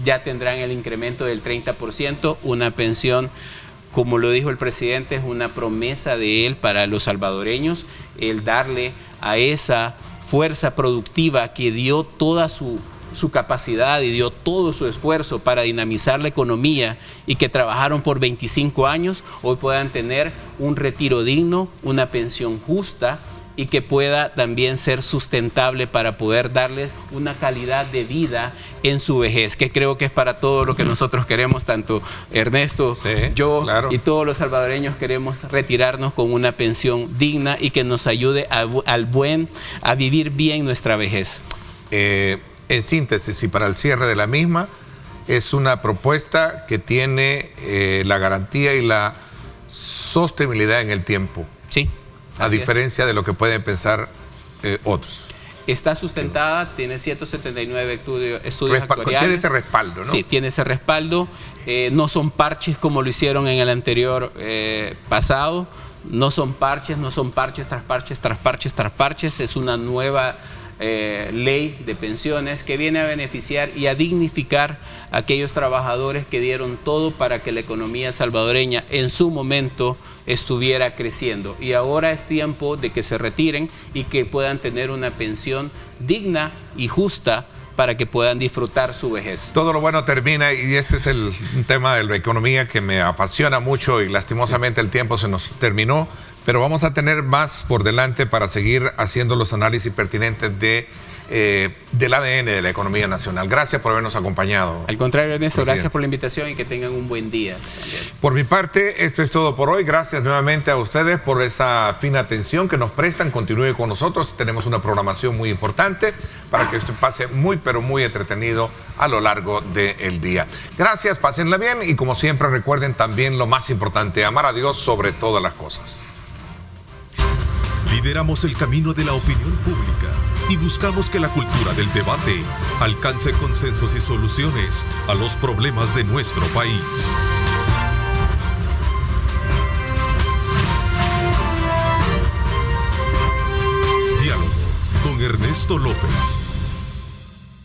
ya tendrán el incremento del 30%, una pensión, como lo dijo el presidente, es una promesa de él para los salvadoreños, el darle a esa fuerza productiva que dio toda su su capacidad y dio todo su esfuerzo para dinamizar la economía y que trabajaron por 25 años, hoy puedan tener un retiro digno, una pensión justa y que pueda también ser sustentable para poder darles una calidad de vida en su vejez, que creo que es para todo lo que nosotros queremos, tanto Ernesto, yo y todos los salvadoreños queremos retirarnos con una pensión digna y que nos ayude a vivir bien nuestra vejez. En síntesis y para el cierre de la misma, es una propuesta que tiene la garantía y la sostenibilidad en el tiempo. Sí. A diferencia de lo que pueden pensar otros. Está sustentada, tiene 179 estudios actuariales. Tiene ese respaldo, ¿no? Sí, tiene ese respaldo. No son parches como lo hicieron en el anterior pasado. No son parches tras parches, tras parches, tras parches. Es una nueva ley de pensiones que viene a beneficiar y a dignificar a aquellos trabajadores que dieron todo para que la economía salvadoreña en su momento estuviera creciendo. Y ahora es tiempo de que se retiren y que puedan tener una pensión digna y justa para que puedan disfrutar su vejez. Todo lo bueno termina y este es un tema de la economía que me apasiona mucho y lastimosamente el tiempo se nos terminó. Pero vamos a tener más por delante para seguir haciendo los análisis pertinentes del ADN de la economía nacional. Gracias por habernos acompañado. Al contrario, Ernesto, gracias por la invitación y que tengan un buen día también. Por mi parte, esto es todo por hoy. Gracias nuevamente a ustedes por esa fina atención que nos prestan. Continúe con nosotros. Tenemos una programación muy importante para que usted pase muy, pero muy entretenido a lo largo del día. Gracias, pásenla bien y como siempre recuerden también lo más importante, amar a Dios sobre todas las cosas. Lideramos el camino de la opinión pública y buscamos que la cultura del debate alcance consensos y soluciones a los problemas de nuestro país. Diálogo con Ernesto López.